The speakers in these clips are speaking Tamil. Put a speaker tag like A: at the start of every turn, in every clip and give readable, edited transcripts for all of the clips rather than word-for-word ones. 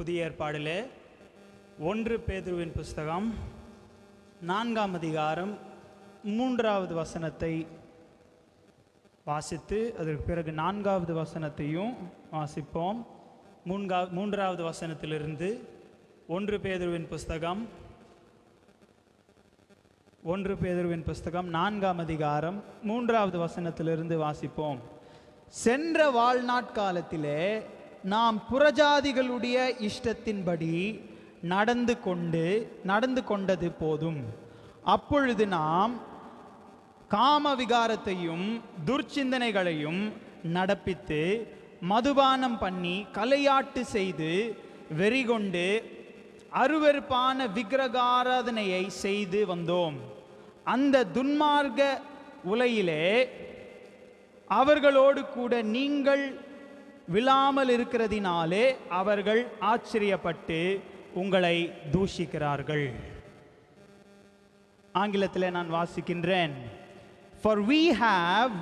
A: புதிய ஏற்பாடிலே 1 பேதுருவின் புஸ்தகம் 4ஆம் அதிகாரம் 3வது வசனத்தை வாசித்து அதற்கு பிறகு 4வது வசனத்தையும் வாசிப்போம். 3வது வசனத்திலிருந்து 1 பேதுருவின் புஸ்தகம் 4ஆம் அதிகாரம் 3வது வசனத்திலிருந்து வாசிப்போம். சென்ற வாழ்நாட்காலத்திலே நாம் புறஜாதிகளுடைய இஷ்டத்தின்படி நடந்து கொண்டது போதும். அப்பொழுது நாம் காம விகாரத்தையும் துர்ச்சிந்தனைகளையும் நடப்பித்து மதுபானம் பண்ணி கலையாட்டு செய்து வெறிகொண்டு அருவருப்பான விக்கிரகாராதனையை செய்து வந்தோம். அந்த துன்மார்க்க உலையிலே அவர்களோடு கூட நீங்கள் விழாமல் இருக்கிறதினாலே அவர்கள் ஆச்சரியப்பட்டு உங்களை தூஷிக்கிறார்கள். ஆங்கிலத்தில் நான் வாசிக்கின்றேன். For we have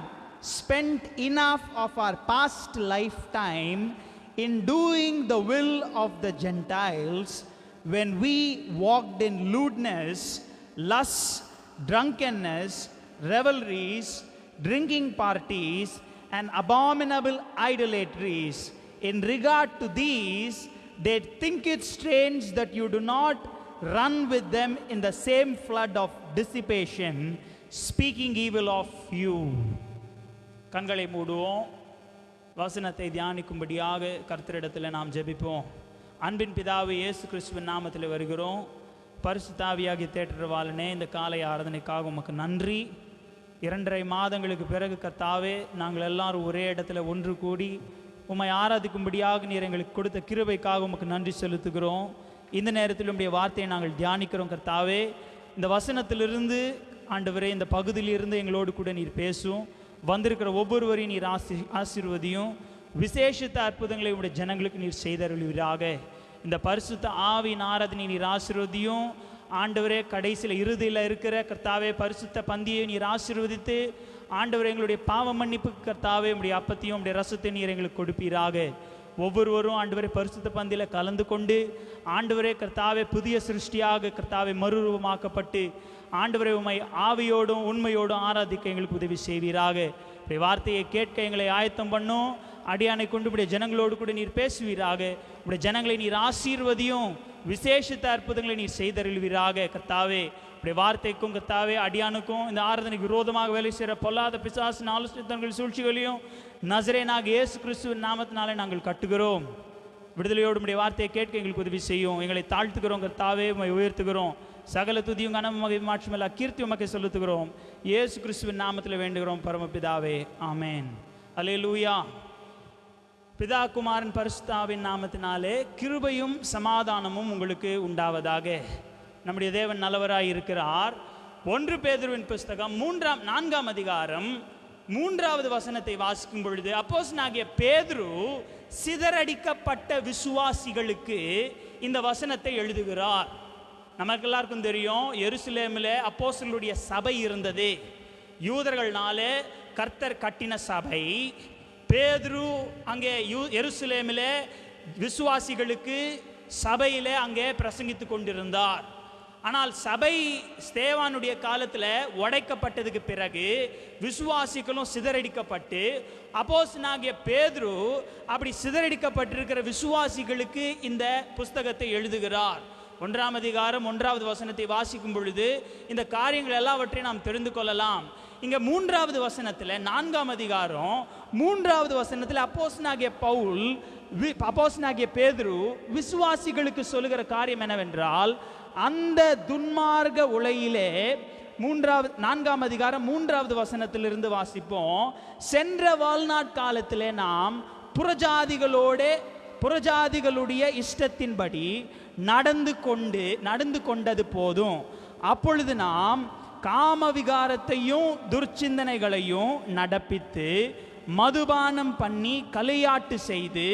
A: spent enough of our past lifetime in doing the will of the Gentiles, when we walked in lewdness, lust, drunkenness, revelries, drinking parties, and abominable idolatries. In regard to these, they think it strange that you do not run with them in the same flood of dissipation, speaking evil of you. கண்களை மூடுவோம். வசனத்தை தியானிக்கும்படியாக கர்த்தரிடத்தில் நாம் ஜெபிப்போம். அன்பின் பிதாவே, இயேசு கிறிஸ்துவின் நாமத்தில் வருகிறோம். பரிசுத்த ஆவியாகிய தேற்றவாளனே, இந்த காலை ஆராதனைக்காக உமக்கு நன்றி. 2.5 மாதங்களுக்கு பிறகு கர்த்தாவே, நாங்கள் எல்லாரும் ஒரே இடத்துல ஒன்று கூடி உம்மை ஆராதிக்கும்படியாக நீர் எங்களுக்கு கொடுத்த கிருபைக்காக உமக்கு நன்றி செலுத்துகிறோம். இந்த நேரத்தில் உம்முடைய வார்த்தையை நாங்கள் தியானிக்கிறோம். கர்த்தாவே, இந்த வசனத்திலிருந்து ஆண்டவரே, இந்த பகுதியிலிருந்து எங்களோடு கூட நீர் பேசும். வந்திருக்கிற ஒவ்வொருவரையும் நீர் ஆசீர்வதியும். விசேஷித்த அற்புதங்களை உடைய ஜனங்களுக்கு நீர் செய்தருள்வீராக. இந்த பரிசுத்த ஆவியின் ஆராதனை நீர் ஆசீர்வதியும். ஆண்டவரே, கடைசியில் இறுதியில் இருக்கிற கர்த்தாவே, பரிசுத்த பந்தியை நீர் ஆசீர்வதித்து ஆண்டவரே, எங்களுடைய பாவ மன்னிப்பு கர்த்தாவே, உடைய அப்பத்தையும் உடைய ரசத்தை நீர் எங்களுக்கு கொடுப்பீராக. ஒவ்வொருவரும் ஆண்டவரே பரிசுத்த பந்தியில் கலந்து கொண்டு ஆண்டவரே கர்த்தாவே, புதிய சிருஷ்டியாக கர்த்தாவே மறுரூபமாக்கப்பட்டு ஆண்டவரே உம்மை ஆவியோடும் உண்மையோடும் ஆராதிக்க எங்களுக்கு உதவி செய்வீராக. வார்த்தையை கேட்க எங்களை ஆயத்தம் பண்ணும். அடியானை கொண்டு உடைய ஜனங்களோடு கூட நீர் பேசுவீராக. உடைய ஜனங்களை நீர் ஆசீர்வதியும். விசேஷித்த அற்புதங்களை நீர் செய்தருள்வீராக. கர்த்தாவே, உடைய வார்த்தைக்கும் கர்த்தாவே அடியானுக்கும் இந்த ஆராதனைக்கு விரோதமாக வேலை செய்கிற பொல்லாத பிசாசின் ஆலோசனை சூழ்ச்சிகளையும் நசரேனாக இயேசு கிறிஸ்துவின் நாமத்தினாலே நாங்கள் கட்டுகிறோம். விடுதலையோடு உடைய வார்த்தையை கேட்க எங்களுக்கு உதவி செய்யும். எங்களை தாழ்த்துகிறோம் கர்த்தாவே, உம்மை உயர்த்துகிறோம். சகல துதியும் கனமும் மாட்சியுமெல்லா கீர்த்தி உமக்கை செலுத்துகிறோம். இயேசு கிறிஸ்துவின் நாமத்தில் வேண்டுகிறோம் பரமபிதாவே, ஆமேன். அல்லேலூயா. பிதா குமாரன் பரிசுத்த ஆவியின் நாமத்தினாலே கிருபையும் சமாதானமும் உங்களுக்கு உண்டாவதாக. நம்முடைய தேவன் நல்லவராய் இருக்கிறார். 1 பேதுருவின் புஸ்தகம் 4ஆம் அதிகாரம் 3வது வசனத்தை வாசிக்கும் பொழுது, அப்போஸ்தலனாகிய பேதுரு சிதறடிக்கப்பட்ட விசுவாசிகளுக்கு இந்த வசனத்தை எழுதுகிறார். நமக்கு எல்லாருக்கும் தெரியும், எருசலேமில் அப்போஸ்தலருடைய சபை இருந்தது. யூதர்கள்னாலே கர்த்தர் கட்டின சபை. பேதுரு அங்கே எருசலேமில் விசுவாசிகளுக்கு சபையில் அங்கே பிரசங்கித்து கொண்டிருந்தார். ஆனால் சபை ஸ்தேவானுடைய காலத்தில் உடைக்கப்பட்டதுக்கு பிறகு விசுவாசிகளும் சிதறடிக்கப்பட்டு அப்போஸ்தலனாகிய பேதுரு அப்படி சிதறடிக்கப்பட்டிருக்கிற விசுவாசிகளுக்கு இந்த புஸ்தகத்தை எழுதுகிறார். 1ஆம் அதிகாரம் 1வது வசனத்தை வாசிக்கும் பொழுது இந்த காரியங்கள் எல்லாவற்றையும் நாம் தெரிந்து கொள்ளலாம். இங்கே 3வது வசனத்தில் 4ஆம் அதிகாரம் 3வது வசனத்தில் அப்போஸ்தலனாகிய பேதுரு விசுவாசிகளுக்கு சொல்லுகிற காரியம் என்னவென்றால், அந்த துன்மார்க்க உலையிலே 4ஆம் அதிகாரம் 3வது வசனத்திலிருந்து வாசிப்போம். சென்ற வாழ்நாட்காலத்திலே நாம் புறஜாதிகளுடைய இஷ்டத்தின்படி நடந்து கொண்டது போதும். அப்பொழுது நாம் காம விகாரத்தையும் துர்ச்சிந்தனைகளையும் நடப்பித்து மதுபானம் பண்ணி கலையாட்டு செய்து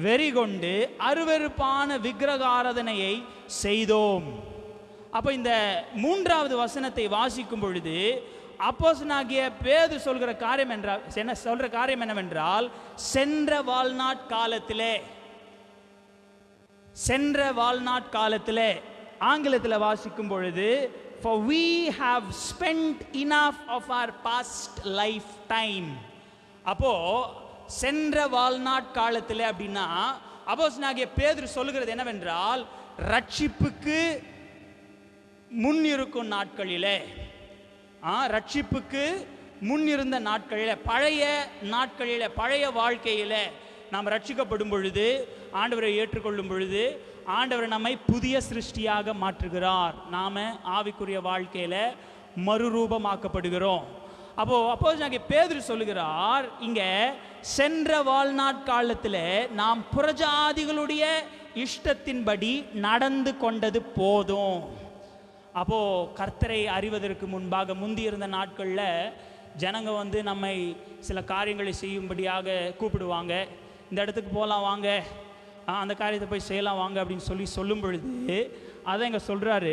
A: வெறிகொண்டு அருவருப்பான விக்கிரகாராதனையை செய்தோம். அப்போ இந்த 3வது வசனத்தை வாசிக்கும் பொழுது அப்போஸ்தலனாகிய பேதுரு சொல்கிற காரியம் என்னவென்றால், சென்ற வாழ்நாட்காலத்திலே சென்ற வாழ்நாட்காலத்தில் ஆங்கிலத்தில் வாசிக்கும் பொழுது for we have spent enough of our past lifetime. அப்போ சென்ற வாழ்நாட்காலத்தில் அப்படின்னா அப்போஸ்தலனாகிய பேதுரு சொல்லுகிறது என்னவென்றால், ரட்சிப்புக்கு முன் இருக்கும் நாட்களிலே, ரட்சிப்புக்கு முன் இருந்த நாட்களில், பழைய நாட்களில், பழைய வாழ்க்கையில் நாம் ரட்சிக்கப்படும் பொழுது, ஆண்டவரை ஏற்றுக்கொள்ளும் பொழுது ஆண்டவர் நம்மை புதிய சிருஷ்டியாக மாற்றுகிறார். நாம் ஆவிக்குரிய வாழ்க்கையில் மறுரூபமாக்கப்படுகிறோம். அப்போது பேதுரு சொல்லுகிறார், இங்கே சென்ற வாழ்நாட்காலத்தில் நாம் புறஜாதிகளுடைய இஷ்டத்தின்படி நடந்து கொண்டது போதும். அப்போது கர்த்தரை அறிவதற்கு முன்பாக முந்தி இருந்த நாட்களில் ஜனங்க வந்து நம்மை சில காரியங்களை செய்யும்படியாக கூப்பிடுவாங்க. இந்த இடத்துக்கு போகலாம் வாங்க, அந்த காரியத்தை போய் செய்யலாம் வாங்க அப்படின்னு சொல்லும் பொழுது அதை இங்கே சொல்கிறாரு,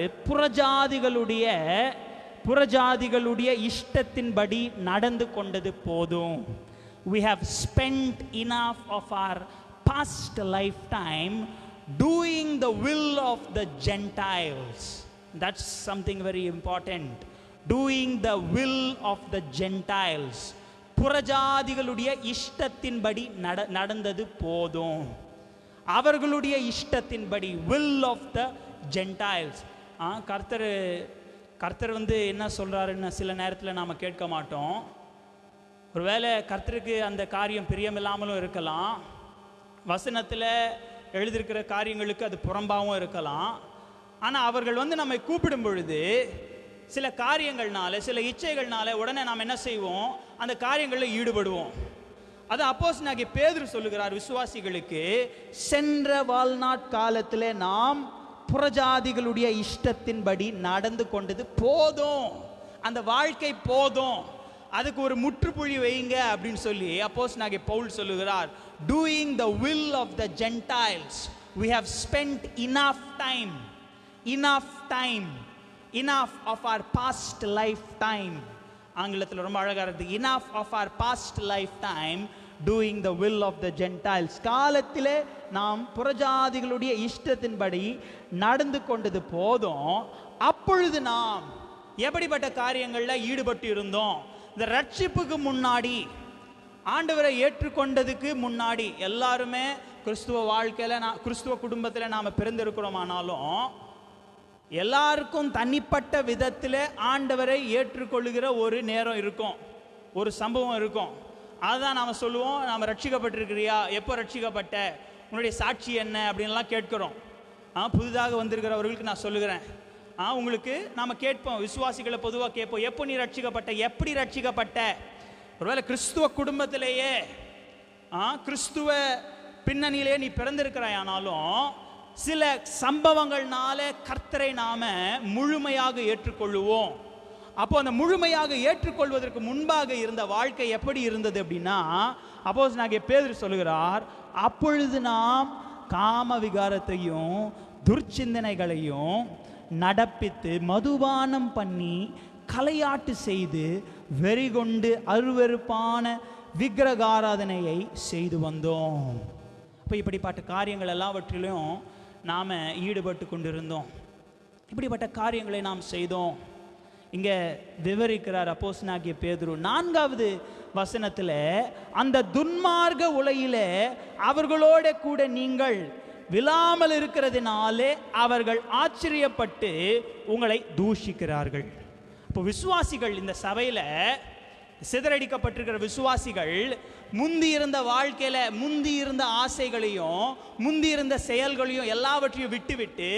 A: புறஜாதிகளுடைய இஷ்டத்தின்படி நடந்து கொண்டது போதும். We have spent enough of our past lifetime doing the will of the Gentiles. That's something very important. Doing the will of the Gentiles. புறஜாதிகளுடைய இஷ்டத்தின்படி நடந்தது போதும். அவர்களுடைய இஷ்டத்தின்படி, will of the Gentiles. கர்த்தர் வந்து என்ன சொல்கிறாருன்னு சில நேரத்தில் நாம் கேட்க மாட்டோம். ஒருவேளை கர்த்தருக்கு அந்த காரியம் பிரியமில்லாமலும் இருக்கலாம், வசனத்தில் எழுதியிருக்கிற காரியங்களுக்கு அது புறம்பாகவும் இருக்கலாம். ஆனால் அவர்கள் வந்து நம்மை கூப்பிடும் பொழுது சில காரியங்கள்னால, சில இச்சைகள்னால உடனே நாம் என்ன செய்வோம், அந்த காரியங்களில் ஈடுபடுவோம். அது அப்போஸ்தலனாகிய பேதுரு சொல்லுகிறார் விசுவாசிகளுக்கு, சென்ற வாழ்நாட்காலத்தில் நாம் புறஜாதிகளுடைய இஷ்டத்தின்படி நடந்து கொண்டது போதும், அந்த வாழ்க்கை போதும், அதுக்கு ஒரு முற்றுப்புள்ளி வைங்க அப்படின்னு சொல்லி அப்போஸ்தலனாகிய பவுல் சொல்லுகிறார். Doing the will of the gentiles we have spent enough time enough of our past lifetime. ஆங்கிலத்தில் ரொம்ப அழகாக இருக்குது, enough of our past lifetime doing the will of the Gentiles. காலத்திலே நாம் புறஜாதிகளுடைய இஷ்டத்தின்படி நடந்து கொண்டது போதும். அப்பொழுது நாம் எப்படிப்பட்ட காரியங்களில் ஈடுபட்டு இருந்தோம்? இந்த ரட்சிப்புக்கு முன்னாடி, ஆண்டவரை ஏற்றுக்கொண்டதுக்கு முன்னாடி, எல்லாருமே கிறிஸ்துவ வாழ்க்கையில், கிறிஸ்துவ குடும்பத்தில் நாம் பிறந்திருக்கிறோமானாலும் எல்லாருக்கும் தனிப்பட்ட விதத்தில் ஆண்டவரை ஏற்றுக்கொள்ளுகிற ஒரு நேரம் இருக்கும், ஒரு சம்பவம் இருக்கும். அதுதான் நாம் சொல்லுவோம், நாம் ரட்சிக்கப்பட்டிருக்கிறியா, எப்போ ரட்சிக்கப்பட்ட, உன்னுடைய சாட்சி என்ன அப்படின்லாம் கேட்குறோம். புதிதாக வந்திருக்கிறவர்களுக்கு நான் சொல்லுகிறேன், உங்களுக்கு நாம் கேட்போம், விசுவாசிகளை பொதுவாக கேட்போம், எப்போ நீ ரட்சிக்கப்பட்ட, எப்படி ரட்சிக்கப்பட்ட? ஒருவேளை கிறிஸ்துவ குடும்பத்திலேயே, கிறிஸ்துவ பின்னணியிலே நீ பிறந்திருக்கிறாயானாலும் சில சம்பவங்கள்னால கர்த்தரை நாம முழுமையாக ஏற்றுக்கொள்ளுவோம். அப்போ அந்த முழுமையாக ஏற்றுக்கொள்வதற்கு முன்பாக இருந்த வாழ்க்கை எப்படி இருந்தது அப்படின்னா, அப்போஸ்தலனாகிய பேதுரு சொல்லுகிறார், அப்பொழுது நாம் காம விகாரத்தையும் துர்ச்சிந்தனைகளையும் நடப்பித்து மதுபானம் பண்ணி கலையாட்டு செய்து வெறிகொண்டு அருவருப்பான விக்கிரகாராதனையை செய்து வந்தோம். இப்போ இப்படிப்பட்ட காரியங்கள் எல்லாவற்றிலும் நாம் ஈடுபட்டு கொண்டிருந்தோம். இப்படிப்பட்ட காரியங்களை நாம் செய்தோம். இங்கே விவரிக்கிறார் அப்போஸ்தலனாகிய பேதுரு 4வது வசனத்தில், அந்த துன்மார்க்க உலகிலே அவர்களோட கூட நீங்கள் விழாமல் இருக்கிறதுனாலே அவர்கள் ஆச்சரியப்பட்டு உங்களை தூஷிக்கிறார்கள். இப்போ விசுவாசிகள், இந்த சபையில் சிதறடிக்கப்பட்டிருக்கிற விசுவாசிகள் முந்தி இருந்த வாழ்க்கையில் முந்தி இருந்த ஆசைகளையும் முந்தி இருந்த செயல்களையும் எல்லாவற்றையும் விட்டு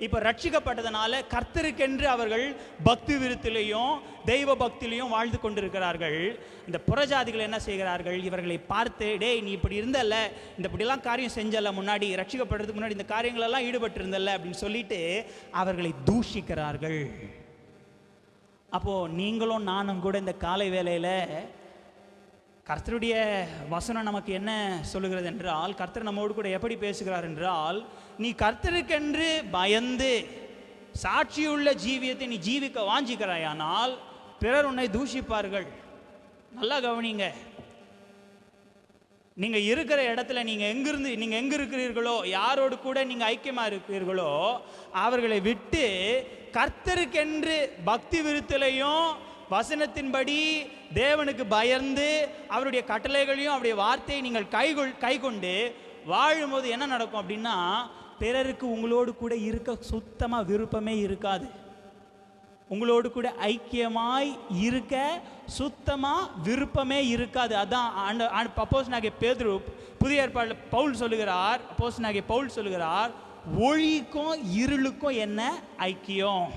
A: இப்போ ரட்சிக்கப்பட்டதனால கர்த்தருக்கென்று அவர்கள் பக்தி விருத்திலையும் தெய்வ பக்திலையும் வாழ்ந்து கொண்டிருக்கிறார்கள். இந்த புறஜாதிகள் என்ன செய்கிறார்கள், இவர்களை பார்த்து, டேய் நீ இப்படி இருந்தல்ல, இந்த இப்படிலாம் காரியம் செஞ்சல, முன்னாடி ரட்சிக்கப்படுறதுக்கு முன்னாடி இந்த காரியங்களெல்லாம் ஈடுபட்டு இருந்தல்ல அப்படின்னு சொல்லிட்டு அவர்களை தூஷிக்கிறார்கள். அப்போது நீங்களும் நானும் கூட இந்த காலை வேளையில் கர்த்தருடைய வசனம் நமக்கு என்ன சொல்லுகிறது என்றால், கர்த்தர் நம்மோடு கூட எப்படி பேசுகிறார் என்றால், நீ கர்த்தருக்கென்று பயந்து சாட்சியுள்ள ஜீவியத்தை நீ ஜீவிக்க வாஞ்சிக்கிறாயானால் பிறர் உன்னை தூஷிப்பார்கள். நல்லா கவனிங்க, நீங்க இருக்கிற இடத்துல நீங்க எங்க இருக்கிறீர்களோ, யாரோடு கூட நீங்க ஐக்கியமா இருக்கிறீர்களோ அவர்களை விட்டு கர்த்தருக்கென்று பக்தி விருத்தலையும் வசனத்தின்படி தேவனுக்கு பயந்து அவருடைய கட்டளைகளையும் அவருடைய வார்த்தையை நீங்கள் கைக்கொண்டு வாழும்போது என்ன நடக்கும் அப்படின்னா, பிறருக்கு உங்களோடு கூட இருக்க சுத்தமா விருப்பமே இருக்காது. உங்களோடு கூட ஐக்கியமாய் இருக்க சுத்தமா விருப்பமே இருக்காது. அதான் அப்போஸ்தலனாகிய பேதுரு புதிய ஏற்பாட்டில் பவுல் சொல்லுகிறார், அப்போஸ்தலனாகிய பவுல் சொல்லுகிறார், ஒளிக்கும் இருளுக்கும் என்ன ஐக்கியம்?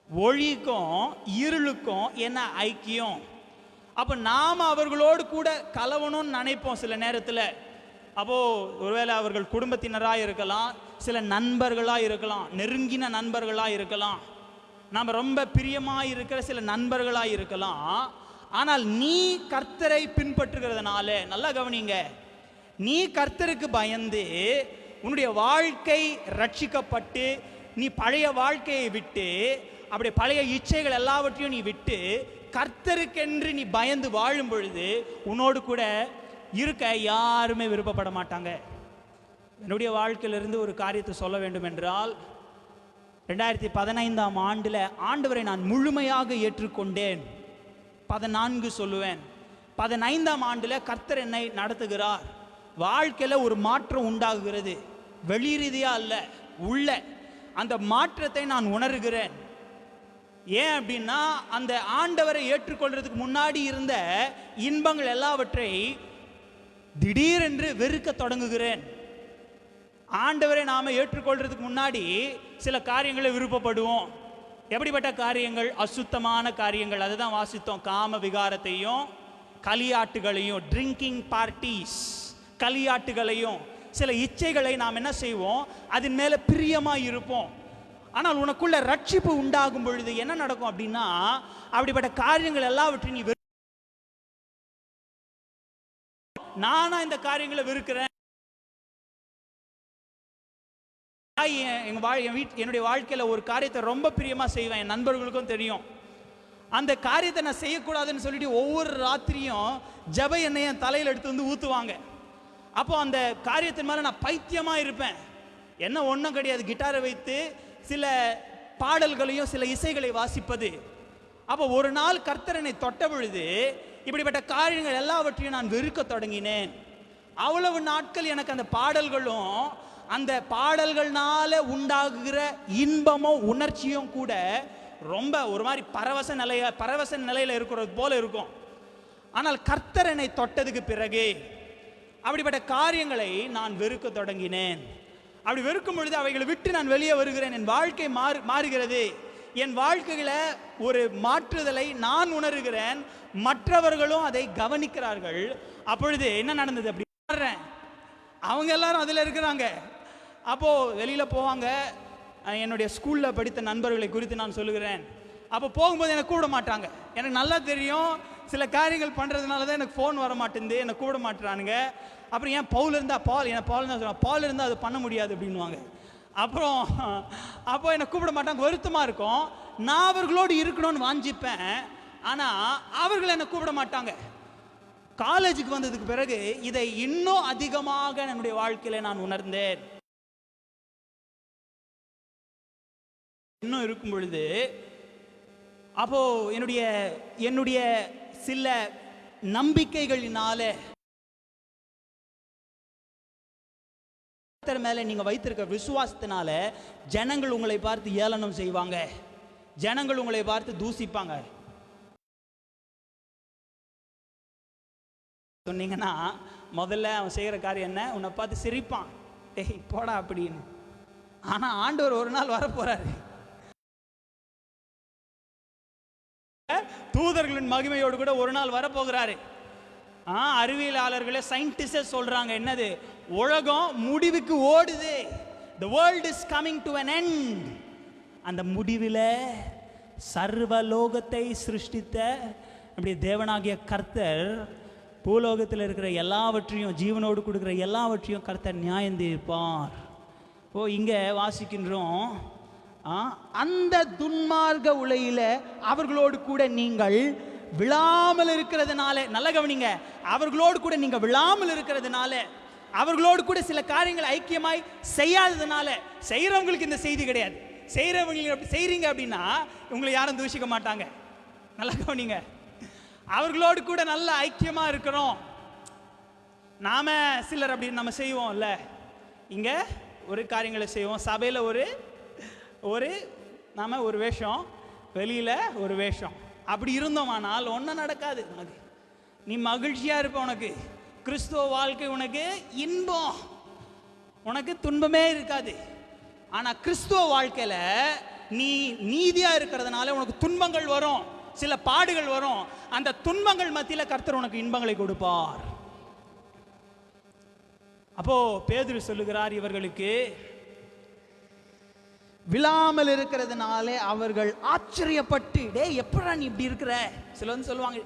A: ஒளிக்கும் இருளுக்கும் என்ன ஐக்கியம்? அப்போ நாம் அவர்களோடு கூட கலவணும்னு நினைப்போம் சில நேரத்தில். அப்போ ஒருவேளை அவர்கள் குடும்பத்தினராக இருக்கலாம், சில நண்பர்களாக இருக்கலாம், நெருங்கின நண்பர்களாக இருக்கலாம், நாம் ரொம்ப பிரியமாக இருக்கிற சில நண்பர்களாக இருக்கலாம். ஆனால் நீ கர்த்தரை பின்பற்றுகிறதுனால, நல்லா கவனிங்க, நீ கர்த்தருக்கு பயந்து உன்னுடைய வாழ்க்கை ரட்சிக்கப்பட்டு நீ பழைய வாழ்க்கையை விட்டு அப்படி பழைய இச்சைகள் எல்லாவற்றையும் நீ விட்டு கர்த்தருக்கென்று நீ பயந்து வாழும் பொழுது உன்னோடு கூட இருக்க யாருமே விருப்பப்பட மாட்டாங்க. என்னுடைய வாழ்க்கையிலிருந்து ஒரு காரியத்தை சொல்ல வேண்டும் என்றால், 2015ஆம் ஆண்டில் ஆண்டவரை நான் முழுமையாக ஏற்றுக்கொண்டேன். 14 சொல்லுவேன். 15ஆம் ஆண்டில் கர்த்தர் என்னை நடத்துகிறார். வாழ்க்கையில் ஒரு மாற்றம் உண்டாகுகிறது. வெளி ரீதியாக அல்ல, உள்ள அந்த மாற்றத்தை நான் உணர்கிறேன். ஏன் அப்படின்னா, அந்த ஆண்டவரை ஏற்றுக்கொள்றதுக்கு முன்னாடி இருந்த இன்பங்கள் எல்லாவற்றை திடீரென்று வெறுக்க தொடங்குகிறேன். ஆண்டவரை நாம் ஏற்றுக்கொள்றதுக்கு முன்னாடி சில காரியங்களை விருப்பப்படுவோம். எப்படிப்பட்ட காரியங்கள்? அசுத்தமான காரியங்கள். அதுதான் வாசித்தோம். காம விகாரத்தையும் களியாட்டுகளையும், ட்ரிங்கிங் பார்ட்டிஸ், களியாட்டுகளையும் சில இச்சைகளை நாம் என்ன செய்வோம்? அதன் மேலே பிரியமாக இருப்போம். ஆனால் உனக்குள்ள ரட்சிப்பு உண்டாகும் பொழுது என்ன நடக்கும் அப்படின்னா, அப்படிப்பட்ட காரியங்கள் எல்லாவற்றையும் நீ நானா இந்த காரியங்களை வெறுக்கிறேன். என்னுடைய வாழ்க்கையில் ஒரு காரியத்தை ரொம்ப பிரியமாக செய்வேன். என் நண்பர்களுக்கும் தெரியும். அந்த காரியத்தை நான் செய்யக்கூடாதுன்னு சொல்லிட்டு ஒவ்வொரு ராத்திரியும் ஜப எண்ணெயை என் தலையில் எடுத்து வந்து ஊற்றுவாங்க. அப்போ அந்த காரியத்தின் மேலே நான் பைத்தியமாக இருப்பேன். என்ன ஒன்றும் கிடையாது, கிட்டாரை வைத்து சில பாடல்களையும் சில இசைகளை வாசிப்பது. அப்போ ஒரு நாள் கர்த்தரனை தொட்ட பொழுது இப்படிப்பட்ட காரியங்கள் எல்லாவற்றையும் நான் வெறுக்க தொடங்கினேன். அவ்வளவு நாட்கள் எனக்கு அந்த பாடல்களும் அந்த பாடல்கள்னால உண்டாகுகிற இன்பமும் உணர்ச்சியும் கூட ரொம்ப ஒரு மாதிரி பரவச நிலையில் இருக்கிறது போல இருக்கும். ஆனால் கர்த்தரனை தொட்டதுக்கு பிறகு அப்படிப்பட்ட காரியங்களை நான் வெறுக்க தொடங்கினேன். அப்படி வெறுக்கும் பொழுது அவைகளை விட்டு நான் வெளியே வருகிறேன். என் வாழ்க்கை மாறுகிறது. என் வாழ்க்கையில ஒரு மாற்றுதலை நான் உணர்கிறேன். மற்றவர்களும் அதை கவனிக்கிறார்கள். அப்பொழுது என்ன நடந்தது? அப்படி அவங்க எல்லாரும் அதில் இருக்கிறாங்க. அப்போ வெளியில போவாங்க. என்னுடைய ஸ்கூல்ல படித்த நண்பர்களை குறித்து நான் சொல்லுகிறேன். அப்போ போகும்போது எனக்கு கூப்பிட மாட்டாங்க. எனக்கு நல்லா தெரியும், சில காரியங்கள் பண்ணுறதுனால தான் எனக்கு ஃபோன் வர மாட்டேங்குது, என்னை கூப்பிட மாட்டுறானுங்க. அப்புறம் ஏன் பவுல் இருந்தால் பால் தான் சொல்லுவாங்க, பால் இருந்தால் அது பண்ண முடியாது அப்படின்வாங்க. அப்போ என்னை கூப்பிட மாட்டாங்க. வருத்தமாக இருக்கும். நான் அவர்களோடு இருக்கணும்னு வாஞ்சிப்பேன். ஆனால் அவர்கள் என்னை கூப்பிட மாட்டாங்க. காலேஜுக்கு வந்ததுக்கு பிறகு இதை இன்னும் அதிகமாக என்னுடைய வாழ்க்கையில் நான் உணர்ந்தேன். இன்னும் இருக்கும் பொழுது அப்போ என்னுடைய சில நம்பிக்கைகளினால மேல நீங்க வைத்திருக்க விசுவாசத்தினால ஜனங்கள் உங்களை பார்த்து ஏளனம் செய்வாங்க. ஜனங்கள் உங்களை பார்த்து தூசிப்பாங்க. சொன்னீங்கன்னா முதல்ல அவன் செய்கிற காரியம் என்ன? உன்னை பார்த்து சிரிப்பான், டேய் போடா அப்படின்னு. ஆனா ஆண்டவர் ஒரு நாள் வரப்போறாரு. தூதர்களின் மகிமையோடு கூட ஒரு நாள் வரப்போகிறாரு. அறிவியலாளர்களே, சயின்டிஸ்ட் சொல்றாங்க, என்னது? உலகம் முடிவுக்கு ஓடுது. The world is coming to an end. அந்த முடிவில் சர்வலோகத்தை சிருஷ்டித்த அப்படி தேவனாகிய கர்த்தர் பூலோகத்தில் இருக்கிற எல்லாவற்றையும், ஜீவனோடு கொடுக்குற எல்லாவற்றையும் கர்த்தர் நியாயம் தீர்ப்பார். இங்கே வாசிக்கின்றோம், அந்த துன்மார்க்க உலகில் அவர்களோடு கூட நீங்கள் விழாமல் இருக்கிறதுனால, நல்ல கவனிங்க, அவர்களோடு கூட நீங்க விழாமல் இருக்கிறதுனால, அவர்களோடு கூட சில காரியங்களை ஐக்கியமாய் செய்யாததுனால, செய்யறவங்களுக்கு இந்த செய்தி கிடையாது. செய்யறவங்க செய்றீங்க அப்படின்னா உங்களை யாரும் தூஷிக்க மாட்டாங்க. நல்லா கவனிங்க, அவர்களோடு கூட நல்ல ஐக்கியமா இருக்கிறோம். நாம சிலர் அப்படி நம்ம செய்வோம்ல, இங்க ஒரு காரியங்களை செய்வோம், சபையில் ஒரு நாம ஒரு வேஷம், வெளியில ஒரு வேஷம், அப்படி இருந்தோமானால் ஒன்றும் நடக்காது. உனக்கு நீ மகிழ்ச்சியா இருப்ப, உனக்கு கிறிஸ்துவ வாழ்க்கை உனக்கு இன்பம், உனக்கு துன்பமே இருக்காது. ஆனா கிறிஸ்துவ வாழ்க்கையில நீ நீதியா இருக்கிறதுனால உனக்கு துன்பங்கள் வரும், சில பாடுகள் வரும். அந்த துன்பங்கள் மத்தியில கர்த்தர் உனக்கு இன்பங்களை கொடுப்பார். அப்போ பேதுரு சொல்லுகிறார், இவர்களுக்கு விழாமல் இருக்கிறதுனாலே அவர்கள் ஆச்சரியப்பட்டு, டேய் எப்படா நீ இப்படி இருக்கிற? சில வந்து சொல்லுவாங்க,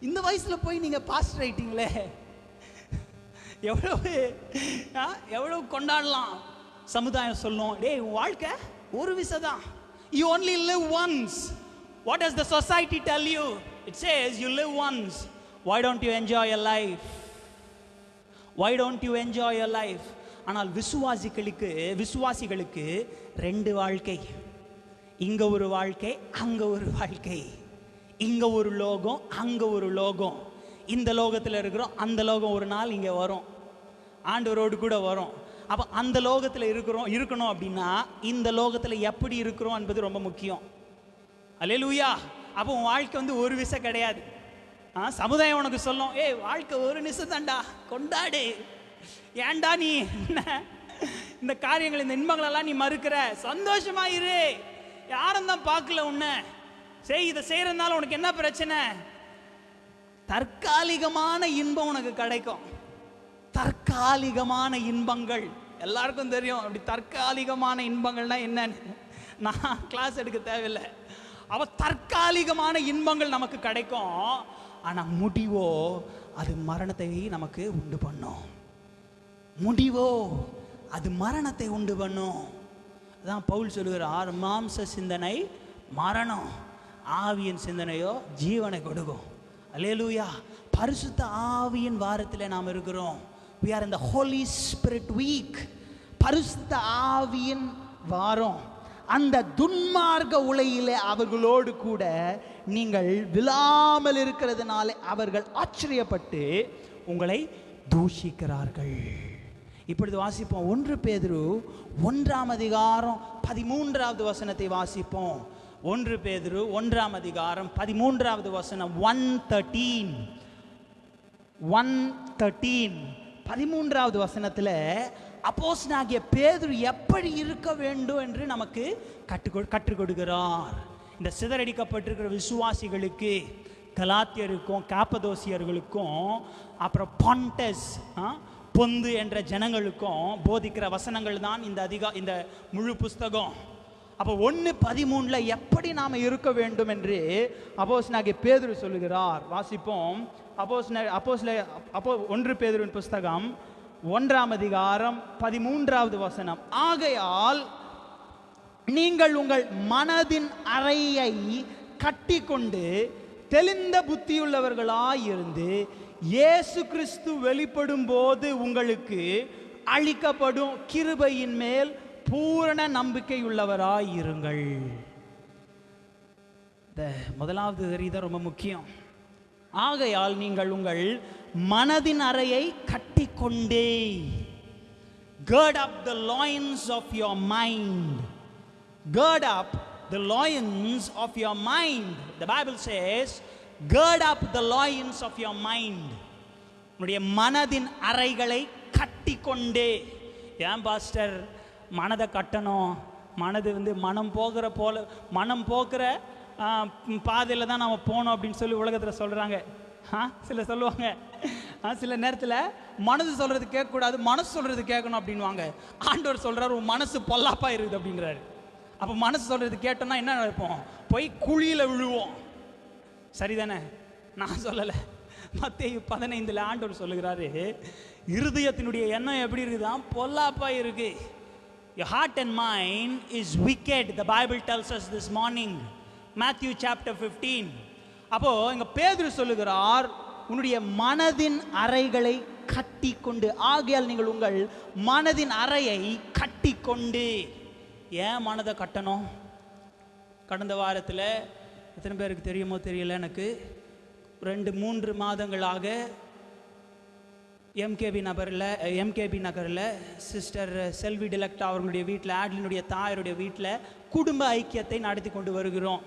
A: இந்த வயசுல போய் நீங்க பாஸ்டர் ஆயிட்டீங்களே, எவ்வளவு கொண்டாடலாம். சமுதாயம் சொல்லும், டேய் உன் வாழ்க்கை ஒரு விசை தான், you only live once. What does the society tell you? It says you live once. Why don't you enjoy your life? Why don't you enjoy your life? ஆனால் விசுவாசிகளுக்கு ரெண்டு வாழ்க்கை, இங்க ஒரு வாழ்க்கை, அங்க ஒரு வாழ்க்கை. இங்க ஒரு லோகம், அங்க ஒரு லோகம். இந்த லோகத்தில் இருக்கிறோம், அந்த லோகம் ஒரு நாள் இங்க வரும், ஆண்டவரோடு கூட வரும். அப்போ அந்த லோகத்தில் இருக்கணும் அப்படின்னா இந்த லோகத்தில் எப்படி இருக்கிறோம் என்பது ரொம்ப முக்கியம். அல்லேலூயா. அப்போ உன் வாழ்க்கை வந்து ஒரு விசை கிடையாது. சமுதாயம் உனக்கு சொல்லும், ஏய் வாழ்க்கை ஒரு நிமிஷம் தான்டா, கொண்டாடு, ஏன்டா நீ இந்த காரியங்கள் இந்த இன்பங்களெல்லாம் நீ மறுக்கிற, சந்தோஷமா இரு, யாரும் தான் பார்க்கல உன்னை, இதை செய்யறதுனால உனக்கு என்ன பிரச்சனை? தற்காலிகமான இன்பம் உனக்கு கிடைக்கும். தற்காலிகமான இன்பங்கள் எல்லாருக்கும் தெரியும். அப்படி தற்காலிகமான இன்பங்கள்னா என்னன்னு நான் கிளாஸ் எடுக்க தேவையில்லை. அவ தற்காலிகமான இன்பங்கள் நமக்கு கிடைக்கும், ஆனா முடிவோ அது மரணத்தை நமக்கு உண்டு பண்ணும். முடிவோ அது மரணத்தை உண்டு பண்ணும். அதான் பவுல் சொல்லுகிறார், மாம்ச சிந்தனை மரணம், ஆவியின் சிந்தனையோ ஜீவனை கொடுக்கும். அல்லேலூயா. பரிசுத்த ஆவியின் வாரத்தில் நாம் இருக்கிறோம். we are in the Holy Spirit week. பரிசுத்த ஆவியின் வாரம். அந்த துன்மார்க்க உலகிலே அவர்களோடு கூட நீங்கள் விழாமல் இருக்கிறதுனால அவர்கள் ஆச்சரியப்பட்டு உங்களை தூஷிக்கிறார்கள். இப்பொழுது வாசிப்போம் 1 பேதுரு 1ஆம் அதிகாரம் 13வது வசனத்தை வாசிப்போம். 1 பேதுரு 1ஆம் அதிகாரம் 13வது வசனம். 1:13 13வது வசனத்தில் அப்போஸ்தலனாகிய பேதுரு எப்படி இருக்க வேண்டும் என்று நமக்கு கற்றுக் கொடுக்கிறார். இந்த சிதறடிக்கப்பட்டிருக்கிற விசுவாசிகளுக்கு, கலாத்தியருக்கும் காப்பதோசியர்களுக்கும், அப்புறம் பாண்டஸ் பொந்து என்ற ஜனங்களுக்கும் போதிக்கிற வசனங்கள் தான் இந்த முழு புஸ்தகம். அப்போ 1:13 எப்படி நாம் இருக்க வேண்டும் என்று அப்போஸ்தலனாகிய பேதுரு சொல்லுகிறார். வாசிப்போம். 1 பேதுருவின் புஸ்தகம் 1ஆம் அதிகாரம் 13வது வசனம். ஆகையால் நீங்கள் உங்கள் மனதின் அறையை கட்டிக்கொண்டு தெளிந்த புத்தியுள்ளவர்களாயிருந்து இயேசு கிறிஸ்து வெளிப்படும் போது உங்களுக்கு அளிக்கப்படும் கிருபையின் மேல் பூரண நம்பிக்கையுள்ளவராயிருங்கள். இந்த முதலாவது தான் ரொம்ப முக்கியம். ஆகையால் நீங்கள் உங்கள் மனதின் அறையை கட்டிக்கொண்டே, gird up the loins of your mind. Gird up the loins of your mind. The Bible says, gird up the loins of your mind. உன்னுடைய மனதின் அறைகளை கட்டிக்கொண்டே. ஏன் பாஸ்டர் மனதை கட்டணும்? மனது மனம் போகிற பாதையில் தான் நம்ம போனோம் அப்படின்னு சொல்லி உலகத்தில் சொல்கிறாங்க. சில சொல்லுவாங்க, சில நேரத்தில் மனது சொல்கிறது கேட்கக்கூடாது, மனசு சொல்கிறது கேட்கணும் அப்படின்வாங்க. ஆண்டவர் சொல்கிறார், உன் மனசு பொல்லாப்பா இருக்குது அப்படின்றாரு. அப்போ மனசு சொல்கிறது கேட்டோம்னா என்ன நினைப்போம்? போய் குழியில் விழுவோம். சரிதானே? நான் சொல்லலை. மத்தேயு 15 ஆண்டவர் சொல்லுகிறாரு, இருதயத்தினுடைய எண்ணம் எப்படி இருக்குதான்? பொல்லாப்பா இருக்கு. Your heart and mind is wicked. The Bible tells us this morning. Matthew chapter 15. அப்போ இங்க பேதுரு சொல்லுகிறார், உன்னுடைய மனதின் அறைகளை கட்டி கொண்டு. ஆகையால் நீங்கள் உங்கள் மனதின் அறையை கட்டி கொண்டு. ஏன் மனதை கட்டணும்? கடந்த வாரத்தில் எத்தனை பேருக்கு தெரியுமோ தெரியல, எனக்கு 2-3 மாதங்களாக எம்கேபி நகரில் சிஸ்டர் செல்வி டிலக்டா அவர்களுடைய வீட்டில், ஆட்லினுடைய தாயருடைய வீட்டில் குடும்ப ஐக்கியத்தை நடத்தி கொண்டு வருகிறோம்.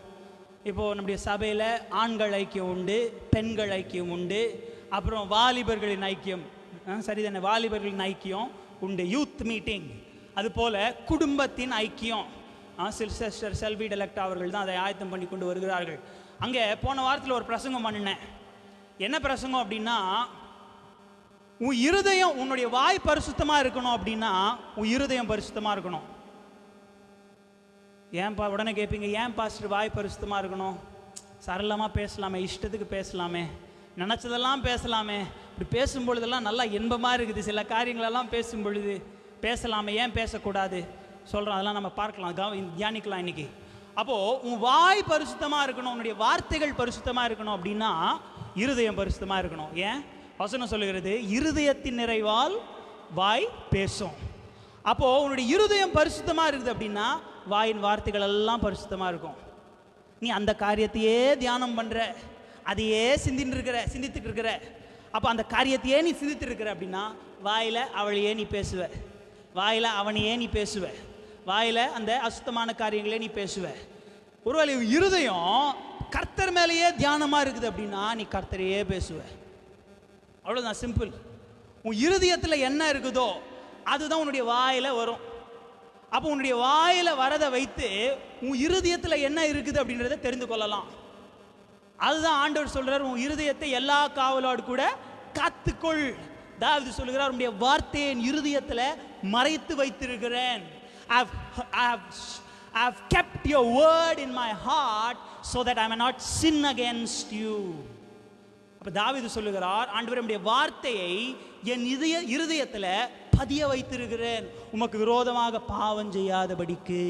A: இப்போது நம்முடைய சபையில் ஆண்கள் ஐக்கியம் உண்டு, பெண்கள் ஐக்கியம் உண்டு, அப்புறம் வாலிபர்களின் ஐக்கியம், சரிதானே, வாலிபர்களின் ஐக்கியம் உண்டு, யூத் மீட்டிங். அதுபோல் குடும்பத்தின் ஐக்கியம் சிஸ்டர் செல்வி டிலக்டா அவர்கள் தான் அதை ஆயத்தம் பண்ணி கொண்டு வருகிறார்கள். அங்கே போன வாரத்தில் ஒரு பிரசங்கம் பண்ணினேன். என்ன பிரசங்கம் அப்படின்னா, உன் இருதயம், உன்னுடைய வாய் பரிசுத்தமாக இருக்கணும் அப்படின்னா உன் இருதயம் பரிசுத்தமாக இருக்கணும். ஏன்பா உடனே கேட்பீங்க, ஏன் பாஸ்டர் வாய் பரிசுத்தமாக இருக்கணும்? சரளமாக பேசலாமே, இஷ்டத்துக்கு பேசலாமே, நினச்சதெல்லாம் பேசலாமே, இப்படி பேசும்பொழுதெல்லாம் நல்லா இன்பமாக இருக்குது, சில காரியங்களெல்லாம் பேசும் பொழுது பேசலாமே, ஏன் பேசக்கூடாது சொல்கிறோம். அதெல்லாம் நம்ம பார்க்கலாம், தியானிக்கலாம் இன்னைக்கு. அப்போது உன் வாய் பரிசுத்தமாக இருக்கணும், உன்னுடைய வார்த்தைகள் பரிசுத்தமாக இருக்கணும் அப்படின்னா இருதயம் பரிசுத்தமாக இருக்கணும். ஏன்? வசனம் சொல்லுகிறது, இருதயத்தின் நிறைவால் வாய் பேசும். அப்போது உன்னுடைய இருதயம் பரிசுத்தமாக இருக்குது அப்படின்னா வாயின் வார்த்தைகள் எல்லாம் பரிசுத்தமாக இருக்கும். நீ அந்த காரியத்தையே தியானம் பண்ணுற, அதையே சிந்தித்துட்டு இருக்கிற, அப்போ அந்த காரியத்தையே நீ சிந்தித்து இருக்கிற அப்படின்னா வாயில் அவளையே நீ பேசுவ, வாயில் அவனையே நீ பேசுவ, வாயில் அந்த அசுத்தமான காரியங்களே நீ பேசுவ. ஒருவேளை இருதயம் கர்த்தர் மேலேயே தியானமாக இருக்குது அப்படின்னா நீ கர்த்தரையே பேசுவ. அவ்வளோதான், சிம்பிள். உன் இருதயத்தில் என்ன இருக்குதோ அதுதான் உன்னுடைய வாயில் வரும். அப்போ உன்னுடைய வாயில் வரதை வைத்து உன் இருதயத்தில் என்ன இருக்குது அப்படின்றத தெரிந்து கொள்ளலாம். அதுதான் ஆண்டவர் சொல்கிறார், உன் இருதயத்தை எல்லா காவலோடு கூட காத்துக்கொள். தாவீது சொல்லுகிறார், உன்னுடைய வார்த்தையை என் இருதயத்தில் மறைத்து வைத்திருக்கிறேன். I have kept your word in my heart so that I may not sin against you. அப்போ தாவீது சொல்லுகிறார், ஆண்டவரே உம்முடைய வார்த்தையை என் இருதயத்தில் பதிய வைத்திருக்கிறேன், உமக்கு விரோதமாக பாவம் செய்யாதபடிக்கு.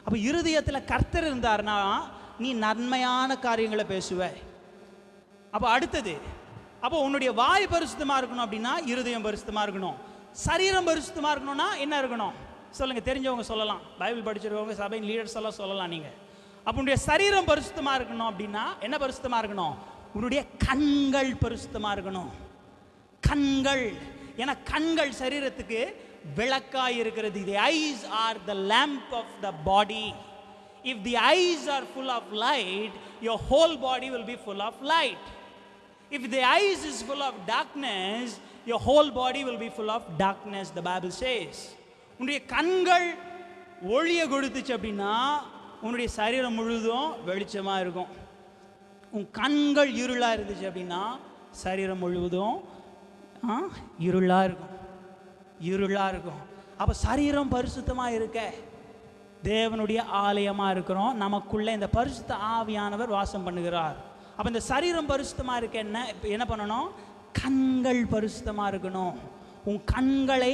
A: அப்போ இருதயத்தில் கர்த்தர் இருந்தார்னா நீ நன்மையான காரியங்களை பேசுவ. அப்போ அடுத்தது, அப்போ உன்னுடைய வாய் பரிசுத்தமாக இருக்கணும் அப்படின்னா இருதயம் பரிசுத்தமாக இருக்கணும். சரீரம் பரிசுத்தமாக இருக்கணும்னா என்ன இருக்கணும் சொல்லுங்கள், தெரிஞ்சவங்க சொல்லலாம், பைபிள் படிச்சிருக்கவங்க, சபையின் லீடர்ஸ் எல்லாம் சொல்லலாம். நீங்கள் அப்போ உன்னுடைய சரீரம் பரிசுத்தமாக இருக்கணும் அப்படின்னா என்ன பரிசுத்தமாக இருக்கணும்? உன்னுடைய கண்கள் பரிசுத்தமாக இருக்கணும். கண்கள், ஏன்னா கண்கள் சரீரத்துக்கு விளக்காய் இருக்கிறது. The eyes are the lamp of the body. If the eyes are full of light, your whole body will be full of light. If the eyes is full of darkness, your whole body will be full of darkness, the Bible says. உன்னுடைய கண்கள் ஒளியை கொடுத்துச்சு அப்படின்னா உன்னுடைய சரீரம் முழுதும் வெளிச்சமாக இருக்கும். உன் கண்கள் இருளாக இருந்துச்சு அப்படின்னா சரீரம் முழுவதும் இருளாக இருக்கும். அப்போ சரீரம் பரிசுத்தமாக இருக்க தேவனுடைய ஆலயமாக இருக்கிறோம். நமக்குள்ளே இந்த பரிசுத்த ஆவியானவர் வாசம் பண்ணுகிறார். அப்போ இந்த சரீரம் பரிசுத்தமாக இருக்க என்ன பண்ணணும்? கண்கள் பரிசுத்தமாக இருக்கணும். உன் கண்களை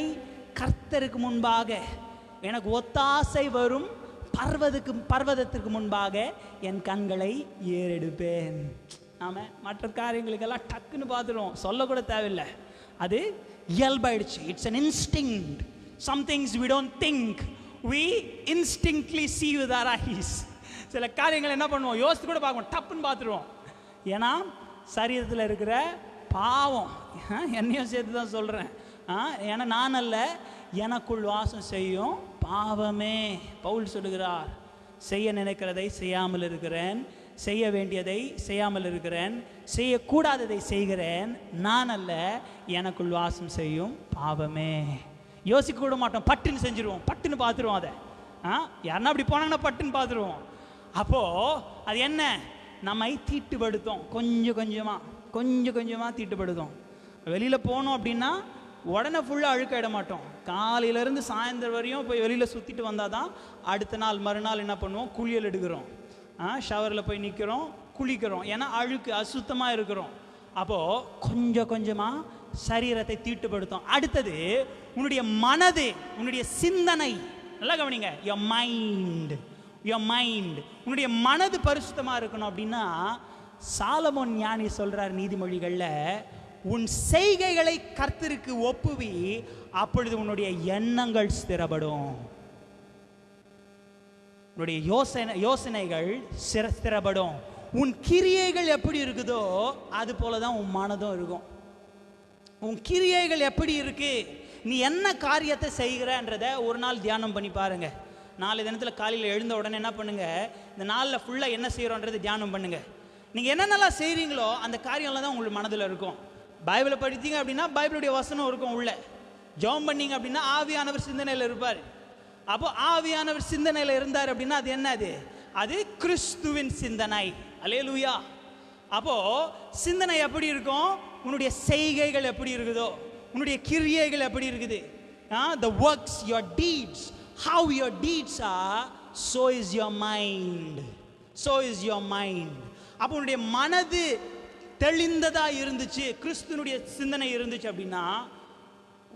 A: கர்த்தருக்கு முன்பாக, எனக்கு ஒத்தாசை வரும் பர்வதத்திற்கு முன்பாக என் கண்களை ஏறெடுப்பேன். நாம மற்ற காரியங்களுக்கெல்லாம் டக்குன்னு பார்த்துருவோம், சொல்லக்கூட தேவையில்லை, அது இயல்பாயிடுச்சு. It's an instinct. Some things we don't think, we instinctively see with our eyes. சில காரியங்கள் என்ன பண்ணுவோம், யோசித்து கூட பார்க்கணும், டப்புன்னு பார்த்துருவோம். ஏன்னா சரீரத்தில் இருக்கிற பாவம், என்னையும் சேர்த்து தான் சொல்கிறேன், ஏன்னா நான் அல்ல, எனக்குள் வாசம் செய்யும் பாவமே. பவுல் சொல்லுகிறார், செய்ய நினைக்கிறதை செய்யாமல் இருக்கிறேன், செய்ய வேண்டியதை செய்யாமல் இருக்கிறேன், செய்யக்கூடாததை செய்கிறேன், நான் அல்ல, எனக்குள் வாசம் செய்யும் பாவமே. யோசிக்க கூட மாட்டோம், பட்டுன்னு செஞ்சுருவோம், பட்டுன்னு பார்த்துருவோம். அதை யாருன்னா அப்படி போனாங்கன்னா பட்டுன்னு பார்த்துருவோம். அப்போது அது என்ன, நம்மை தீட்டுப்படுத்தும். கொஞ்சம் கொஞ்சமாக தீட்டுப்படுத்தும். வெளியில் போனோம் அப்படின்னா உடனே ஃபுல்லாக அழுக்காயிட மாட்டோம். காலையிலேருந்து சாயந்தரம் வரையும் போய் வெளியில் சுற்றிட்டு வந்தால் தான் அடுத்த நாள் மறுநாள் என்ன பண்ணுவோம், குளியல் எடுக்கிறோம், ஷவரில் போய் நிற்கிறோம், குளிக்கிறோம். ஏன்னா அழுக்கு அசுத்தமாக இருக்கிறோம். அப்போது கொஞ்சமாக சரீரத்தை தீட்டுப்படுத்தும். அடுத்தது உன்னுடைய மனது, உன்னுடைய சிந்தனை, நல்லா கவனிங்க, your mind. உன்னுடைய மனது பரிசுத்தமாக இருக்கணும் அப்படின்னா சாலமோன் ஞானி சொல்றார் நீதிமொழிகள்ல, உன் செய்கைகளை கர்த்தருக்கு ஒப்புவி, அப்பொழுது உன்னுடைய எண்ணங்கள் ஸ்திரப்படும். உன்னுடைய யோசனைகள் ஸ்திரப்படும். உன் கிரியைகள் எப்படி இருக்குதோ அது போலதான் உன் மனதும் இருக்கும். உன் கிரியைகள் எப்படி இருக்கு, நீ என்ன காரியத்தை செய்கிறன்றத ஒரு நாள் தியானம் பண்ணி பாருங்க. நாளை தினத்தில் காலையில் எழுந்த உடனே என்ன பண்ணுங்க, இந்த நாளில் ஃபுல்லாக என்ன செய்கிறோன்றது தியானம் பண்ணுங்க. நீங்கள் என்னென்னலாம் செய்கிறீங்களோ அந்த காரியம்லாம் தான் உங்களுக்கு மனதில் இருக்கும். பைபிளை படித்தீங்க அப்படின்னா பைபிளுடைய வசனம் இருக்கும் உள்ள. ஜெபம் பண்ணீங்க அப்படின்னா ஆவியானவர் சிந்தனையில் இருப்பார். அப்போ ஆவியானவர் சிந்தனையில் இருந்தார் அப்படின்னா அது என்னது? அது கிறிஸ்துவின் சிந்தனை. அல்லேலூயா. அப்போ சிந்தனை எப்படி இருக்கும், உன்னுடைய செய்கைகள் எப்படி இருக்குதோ, உன்னுடைய கிரியைகள் எப்படி இருக்குது, the works, your deeds, how your deeds are, so is your mind. So is your mind. அப்போ உன்னுடைய மனது தெளிந்ததா இருந்துச்சு, கிறிஸ்துனுடைய சிந்தனை இருந்துச்சு அப்படின்னா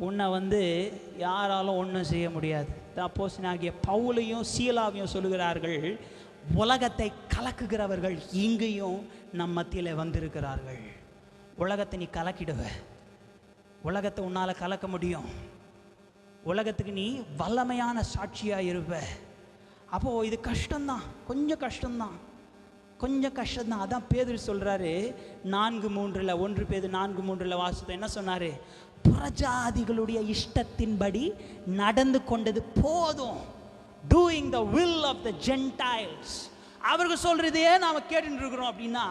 A: உன்னை யாராலும் ஒன்றும் செய்ய முடியாது. அப்போஸ்தலனாகிய பவுலையும் சீலாவையும் சொல்லுகிறார்கள், உலகத்தை கலக்குகிறவர்கள் இங்கேயும் நம் மத்தியில் வந்திருக்கிறார்கள். உலகத்தை நீ கலக்கிடுவ, உலகத்தை உன்னால் கலக்க முடியும், உலகத்துக்கு நீ வல்லமையான சாட்சியாக இருப்ப. அப்போது இது கஷ்டம்தான், கொஞ்சம் கஷ்டம்தான். அதான் பேதுரு சொல்கிறாரு 4:3, 1 பேதுரு 4:3 வாசித்தோம். என்ன சொன்னார்? புறஜாதிகளுடைய இஷ்டத்தின்படி நடந்து கொண்டது போதும். Doing the will of the Gentiles. அவர்கள் சொல்றதையே நாம கேட்டுட்டு இருக்கிறோம் அப்படின்னா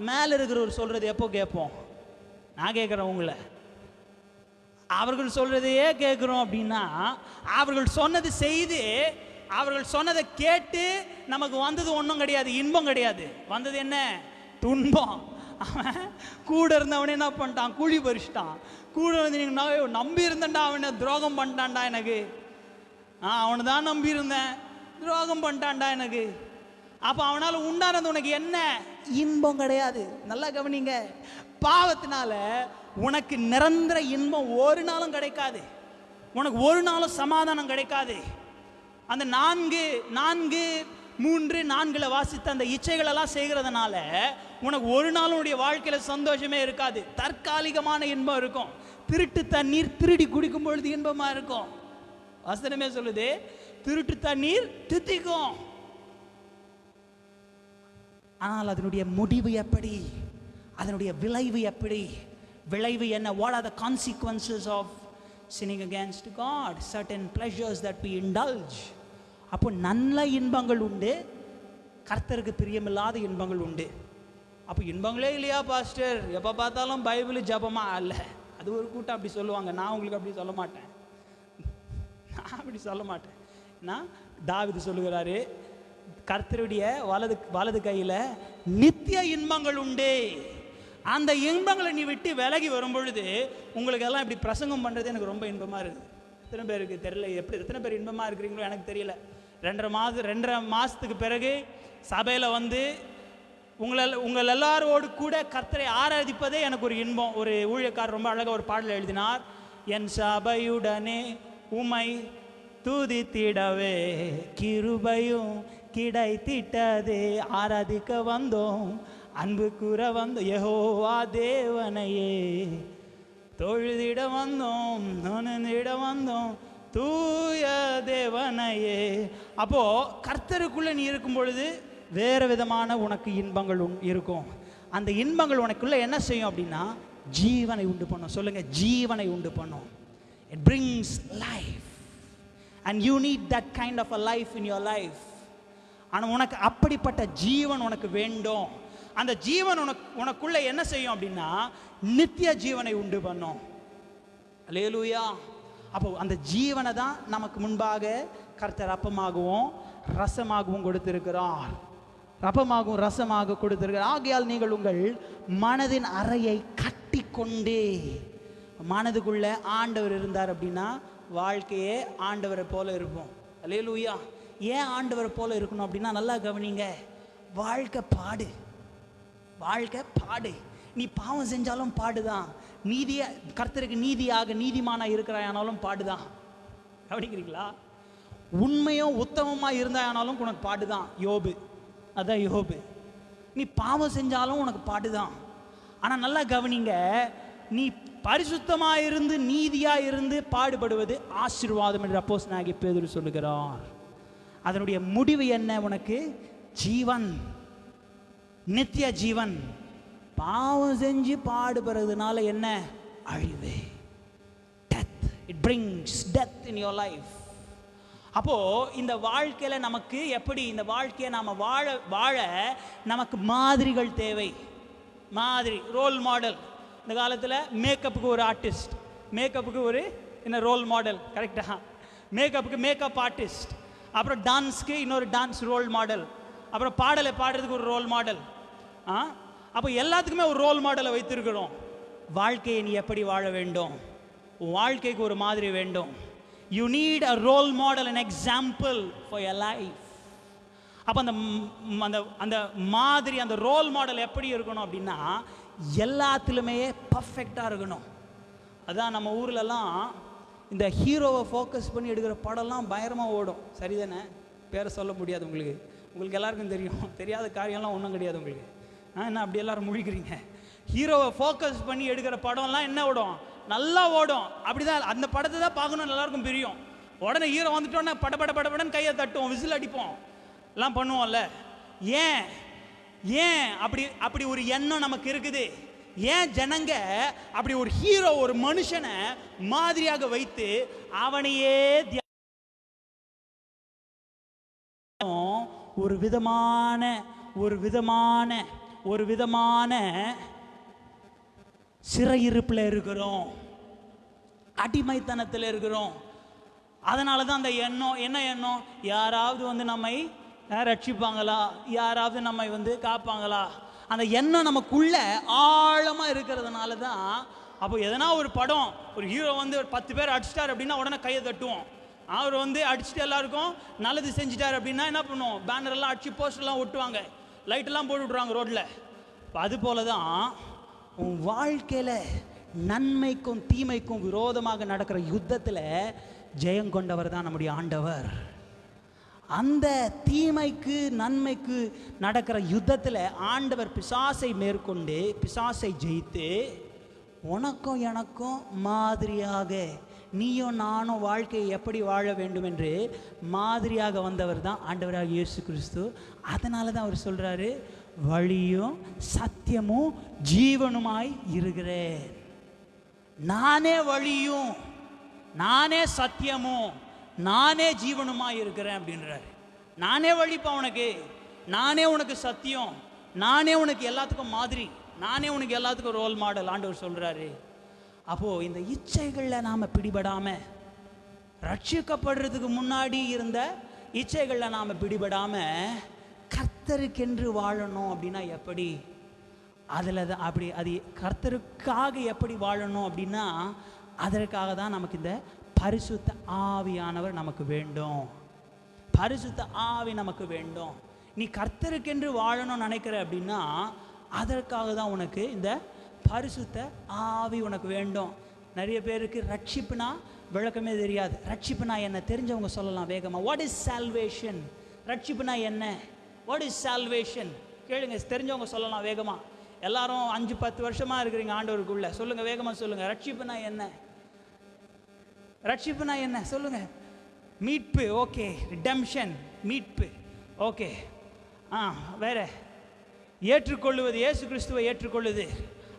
A: மேலே இருக்கிறவர் சொல்றது எப்போ கேட்போம்? நான் கேட்குறேன் உங்களை. அவர்கள் சொல்றதையே கேட்குறோம் அப்படின்னா அவர்கள் சொன்னது செய்து, அவர்கள் சொன்னதை கேட்டு நமக்கு வந்தது ஒன்றும் கிடையாது, இன்பம் கிடையாது. வந்தது என்ன? துன்பம். அவன் கூட இருந்தவனே என்ன பண்ணிட்டான்? குழி பறிச்சிட்டான். கூட வந்து நம்பி இருந்தேன்டா, அவனை துரோகம் பண்ணிட்டான்டா எனக்கு. அவனை தான் நம்பி இருந்தேன், துரோகம் பண்ணிட்டான்டா எனக்கு. அப்போ அவனால் உண்டானது உனக்கு என்ன? இன்பம் கிடையாது. நல்லா கவனிங்க, பாவத்தினால உனக்கு நிரந்தர இன்பம் ஒரு நாளும் கிடைக்காது, உனக்கு ஒரு நாளும் சமாதானம் கிடைக்காது. அந்த 4:4 வாசித்த அந்த இச்சைகளெல்லாம் செய்கிறதுனால உனக்கு ஒரு நாள் உன்னுடைய வாழ்க்கையில் சந்தோஷமே இருக்காது. தற்காலிகமான இன்பம் இருக்கும். திருட்டு தண்ணீர் திருடி குடிக்கும் பொழுது இன்பமா இருக்கும். வசனமே சொல்லுது, திருட்டு தண்ணீர் தித்திக்கும். ஆனால் அதனுடைய முடிவு எப்படி, அதனுடைய விளைவு எப்படி? விளைவு என்ன? What are the consequences of sinning against God? Certain pleasures that we indulge. அப்போ நல்ல இன்பங்கள் உண்டு, கர்த்தருக்கு பிரியமில்லாத இன்பங்கள் உண்டு. அப்போ இன்பங்களே இல்லையா பாஸ்டர், எப்போ பார்த்தாலும் பைபிள் ஜபமா? அல்ல, அது ஒரு கூட்டம் அப்படி சொல்லுவாங்க. நான் உங்களுக்கு அப்படி சொல்ல மாட்டேன், நான் அப்படி சொல்ல மாட்டேன். நான் தாவீது சொல்லுகிறாரு, கர்த்தருடைய வலது கையில் நித்திய இன்பங்கள் உண்டு. அந்த இன்பங்களை நீ விட்டு விலகி வரும் பொழுது உங்களுக்கு எல்லாம் இப்படி பிரசங்கம் பண்ணுறது எனக்கு ரொம்ப இன்பமாக இருக்குது. எத்தனை பேருக்கு தெரியல, எத்தனை பேர் இன்பமாக இருக்கிறீங்களோ எனக்கு தெரியல. 2.5 மாதத்துக்கு பிறகு சபையில் வந்து உங்கள் எல்லாரோடு கூட கர்த்தரை ஆராதிப்பதே எனக்கு ஒரு இன்பம். ஒரு ஊழியக்காரர் ரொம்ப அழகாக ஒரு பாடல் எழுதினார், என் சபையுடனே உமை துதித்திடவே கிருபையும் கிடைத்திட்டதே, ஆராதிக்க வந்தோம் அன்பு கூற வந்தோம் யெகோவா தேவனையே, தொழுதிட வந்தோம் நொந்திட வந்தோம் தூய தேவனையே. அப்போ கர்த்தருக்குள்ள நீ இருக்கும் பொழுது வேறு விதமான உனக்கு இன்பங்கள் இருக்கும். அந்த இன்பங்கள் உனக்குள்ள என்ன செய்யும் அப்படின்னா ஜீவனை உண்டு பண்ணும். சொல்லுங்க, ஜீவனை உண்டு பண்ணும். It brings life and you need that kind of a life in your life. ஆனால் உனக்கு அப்படிப்பட்ட ஜீவன் உனக்கு வேண்டும். அந்த ஜீவன் உனக்குள்ள என்ன செய்யும் அப்படின்னா நித்திய ஜீவனை உண்டு பண்ணும். அல்லேலூயா. அப்போ அந்த ஜீவனை தான் நமக்கு முன்பாக கர்த்தர் அப்பமாகவும் ரசமாகவும் கொடுத்திருக்கிறார். ரப்பமாகவும் ரசமாக கொடுத்திருக்கிறார். ஆகையால் நீங்கள் உங்கள் மனதின் அறையை கட்டி கொண்டு, மனதுக்குள்ள ஆண்டவர் இருந்தார் அப்படின்னா வாழ்க்கையே ஆண்டவரை போல இருப்போம். அல்லேலூயா. ஏன் ஆண்டவரை போல இருக்கணும் அப்படின்னா நல்லா கவனிங்க, வாழ்க்கை பாடு, வாழ்க்கை பாடு. நீ பாவம் செஞ்சாலும் பாடுதான், நீதியா கர்த்தருக்கு நீதியாக நீதிமானா இருக்கிறாயானாலும் பாடுதான். கவனிக்கிறீங்களா? உண்மையும் உத்தமமாக இருந்தாயானாலும் உனக்கு பாடுதான். யோபு, அதான் யோபு. நீ பாவம் செஞ்சாலும் உனக்கு பாடுதான். ஆனால் நல்லா கவனிங்க, நீ பரிசுத்தமாக இருந்து நீதியாக இருந்து பாடுபடுவது ஆசீர்வாதம் என்று அப்போஸ்தலனாகிய பேதுரு சொல்லுகிறார். அதனுடைய முடிவு என்ன? உனக்கு ஜீவன், நித்திய ஜீவன். பாவம் செஞ்சு பாடுபடுறதுனால என்ன? அழிவு. Death. It brings death in your life. அப்போ இந்த வாழ்க்கையில நமக்கு எப்படி இந்த வாழ்க்கையை நாம வாழ வாழ நமக்கு மாதிரிகள் தேவை. மாதிரி, ரோல் மாடல். இந்த காலத்தில் மேக்கப்புக்கு ஒரு ஆர்டிஸ்ட், மேக்கப்புக்கு ஒரு என்ன ரோல் மாடல், கரெக்டா? மேக்கப்புக்கு மேக்கப் ஆர்டிஸ்ட், அப்புறம் டான்ஸ்க்கு இன்னொரு டான்ஸ் ரோல் மாடல், அப்புறம் பாடலை பாடுறதுக்கு ஒரு ரோல் மாடல். அப்போ எல்லாத்துக்குமே ஒரு ரோல் மாடலை வைத்திருக்கிறோம். வாழ்க்கையை நீ எப்படி வாழ வேண்டும்? வாழ்க்கைக்கு ஒரு மாதிரி வேண்டும். You need a role model, an example for your life. அப்போ அந்த அந்த மாதிரி, அந்த ரோல் மாடல் எப்படி இருக்கணும் அப்படின்னா எல்லாத்துலேயுமே பர்ஃபெக்டாக இருக்கணும். அதான் நம்ம ஊர்லலாம் இந்த ஹீரோவை ஃபோக்கஸ் பண்ணி எடுக்கிற படம்லாம் பயங்கரமாக ஓடும். சரிதானே? பேரை சொல்ல முடியாது உங்களுக்கு, உங்களுக்கு எல்லாருக்கும் தெரியும். தெரியாத காரியம்லாம் ஒன்றும் கிடையாது உங்களுக்கு. என்ன அப்படி எல்லாரும் முழிக்கிறீங்க? ஹீரோவை ஃபோக்கஸ் பண்ணி எடுக்கிற படம்லாம் என்ன ஓடும்? நல்லா ஓடும். அப்படிதான் அந்த படத்தை தான் பார்க்கணும்னு எல்லாருக்கும் பிரியும். உடனே ஹீரோ வந்துட்டோன்னா படன்னு கையை தட்டுவோம், விசில் அடிப்போம், எல்லாம் பண்ணுவோம்ல. ஏன் ஏன் அப்படி ஒரு எண்ணம் நமக்கு இருக்குது? ஏன் ஜனங்க அப்படி ஒரு ஹீரோ, ஒரு மனுஷனை மாதிரியாக வைத்து அவனையே ஒரு விதமான சிறையிருப்பில் இருக்கிறோம், அடிமைத்தனத்தில் இருக்கிறோம். அதனால தான் அந்த எண்ணம், என்ன எண்ணம்? யாராவது வந்து நம்மை ரட்சிப்பாங்களா, யாராவது நம்மை வந்து காப்பாங்களா, அந்த எண்ணம் நமக்குள்ள ஆழமாக இருக்கிறதுனால தான். அப்போ எதனா ஒரு படம், ஒரு ஹீரோ வந்து ஒரு 10 பேர் அடிச்சிட்டார் அப்படின்னா உடனே கையை தட்டுவோம். அவர் வந்து அடிச்சுட்டு எல்லாருக்கும் நல்லது செஞ்சிட்டார் அப்படின்னா என்ன பண்ணுவோம்? பேனரெல்லாம் அடிச்சு போஸ்டர்லாம் ஒட்டுவாங்க, லைட்டெல்லாம் போட்டு விட்ருவாங்க ரோட்டில். அது போல தான் உன் வாழ்க்கையில் நன்மைக்கும் தீமைக்கும் விரோதமாக நடக்கிற யுத்தத்தில் ஜெயம் கொண்டவர் தான் நம்முடைய ஆண்டவர். அந்த தீமைக்கு நன்மைக்கு நடக்கிற யுத்தத்தில் ஆண்டவர் பிசாசை மேற்கொண்டு பிசாசை ஜெயித்து உனக்கும் எனக்கும் மாதிரியாக, நீயும் நானும் வாழ்க்கையை எப்படி வாழ வேண்டும் என்று மாதிரியாக வந்தவர் தான் ஆண்டவராக இயேசு கிறிஸ்து. அதனால தான் அவர் சொல்கிறாரு, வழியும் சத்தியமும் ஜீவனுமாய் இருக்கிறேன். நானே வழியும், நானே சத்தியமும், நானே ஜீவனுமாய் இருக்கிறேன் அப்படின்றாரு. நானே வழிப்பா உனக்கு, நானே உனக்கு சத்தியம், நானே உனக்கு எல்லாத்துக்கும் மாதிரி, நானே உனக்கு எல்லாத்துக்கும் ரோல் மாடல் ஆண்டவர் சொல்கிறாரு. அப்போது இந்த இச்சைகளில் நாம் பிடிபடாமல், ரட்சிக்கப்படுறதுக்கு முன்னாடி இருந்த இச்சைகளில் நாம் பிடிபடாமல் கர்த்தருக்கென்று வாழணும் அப்படின்னா எப்படி? அதில் தான் அப்படி அது கர்த்தருக்காக எப்படி வாழணும் அப்படின்னா அதற்காக தான் நமக்கு இந்த பரிசுத்த ஆவியானவர் நமக்கு வேண்டும். பரிசுத்த ஆவி நமக்கு வேண்டும். நீ கர்த்தருக்கென்று வாழணும்னு நினைக்கிற அப்படின்னா அதற்காக தான் உனக்கு இந்த பரிசுத்த ஆவி உனக்கு வேண்டும். நிறைய பேருக்கு ரட்சிப்புனா விளக்கமே தெரியாது. ரட்சிப்புனா என்ன தெரிஞ்சவங்க சொல்லலாம் வேகமாக. What is salvation? ரட்சிப்புனா என்ன? What is salvation? கேளுங்க, தெரிஞ்சவங்க சொல்லலாம் வேகமாக. எல்லாரும் 5-10 வருஷமாக இருக்கிறீங்க ஆண்டவருக்குள்ள, சொல்லுங்கள் வேகமாக சொல்லுங்கள். ரட்சிப்புனா என்ன? ரட்சிப்புனா என்ன சொல்லுங்க? மீட்பு, ஓகே. ரிடெம்ஷன், மீட்பு, ஓகே. வேற ஏற்றுக்கொள்ளுவது, இயேசு கிறிஸ்துவை ஏற்றுக்கொள்ளுது.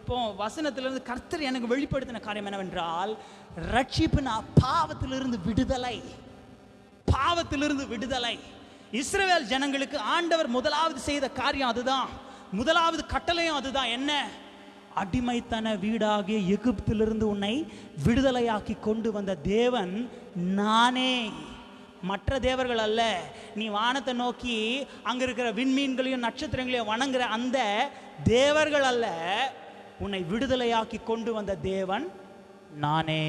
A: இப்போ வசனத்திலிருந்து கர்த்தர் எனக்கு வெளிப்படுத்தின காரியம் என்னவென்றால், ரட்சிப்புனா பாவத்திலிருந்து விடுதலை. பாவத்திலிருந்து விடுதலை. இஸ்ரவேல் ஜனங்களுக்கு ஆண்டவர் முதலாவது செய்த காரியம் அதுதான். முதலாவது கட்டளையும் அதுதான். என்ன? அடிமைத்தன வீடாகிய எகிப்திலிருந்து உன்னை விடுதலையாக்கி கொண்டு வந்த தேவன் நானே, மற்ற தேவர்கள் அல்ல. நீ வானத்தை நோக்கி அங்க இருக்கிற விண்மீன்களையும் நட்சத்திரங்களையும் வணங்குற அந்த தேவர்கள் அல்ல. உன்னை விடுதலையாக்கி கொண்டு வந்த தேவன் நானே.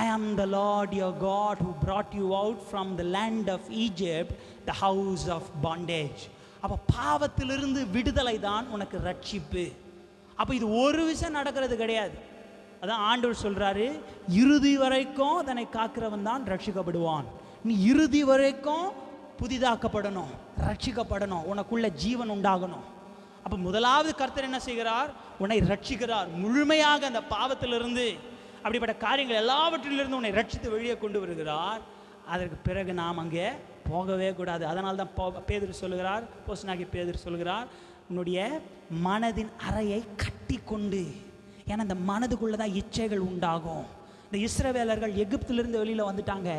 A: I am the Lord your God who brought you out from the land of Egypt, the house of bondage. அப்போ பாவத்திலிருந்து விடுதலை தான் உனக்கு ரட்சிப்பு. அப்போ இது ஒரு விஷயம் நடக்கிறது கிடையாது. அதான் ஆண்டவர் சொல்றாரு, இறுதி வரைக்கும் தன்னை காக்கிறவன் தான் ரட்சிக்கப்படுவான். நீ இறுதி வரைக்கும் புதிதாக்கப்படணும், ரட்சிக்கப்படணும், உனக்குள்ள ஜீவன் உண்டாகணும். அப்போ முதலாவது கர்த்தர் என்ன செய்கிறார்? உன்னை ரட்சிக்கிறார் முழுமையாக அந்த பாவத்திலிருந்து, அப்படிப்பட்ட காரியங்கள் எல்லாவற்றிலிருந்து உன்னை ரட்சித்து வெளியே கொண்டு வருகிறார். அதற்கு பிறகு நாம் அங்கே போகவே கூடாது. அதனால தான் பேதுரு சொல்லுகிறார், அப்போஸ்தலனாகிய பேதுரு சொல்லுகிறார், உன்னுடைய மனதின் அறையை கட்டி கொண்டு. ஏன்னா இந்த மனதுக்குள்ளே தான் இச்சைகள் உண்டாகும். இந்த இஸ்ரவேலர்கள் எகிப்திலிருந்து வெளியில் வந்துட்டாங்க,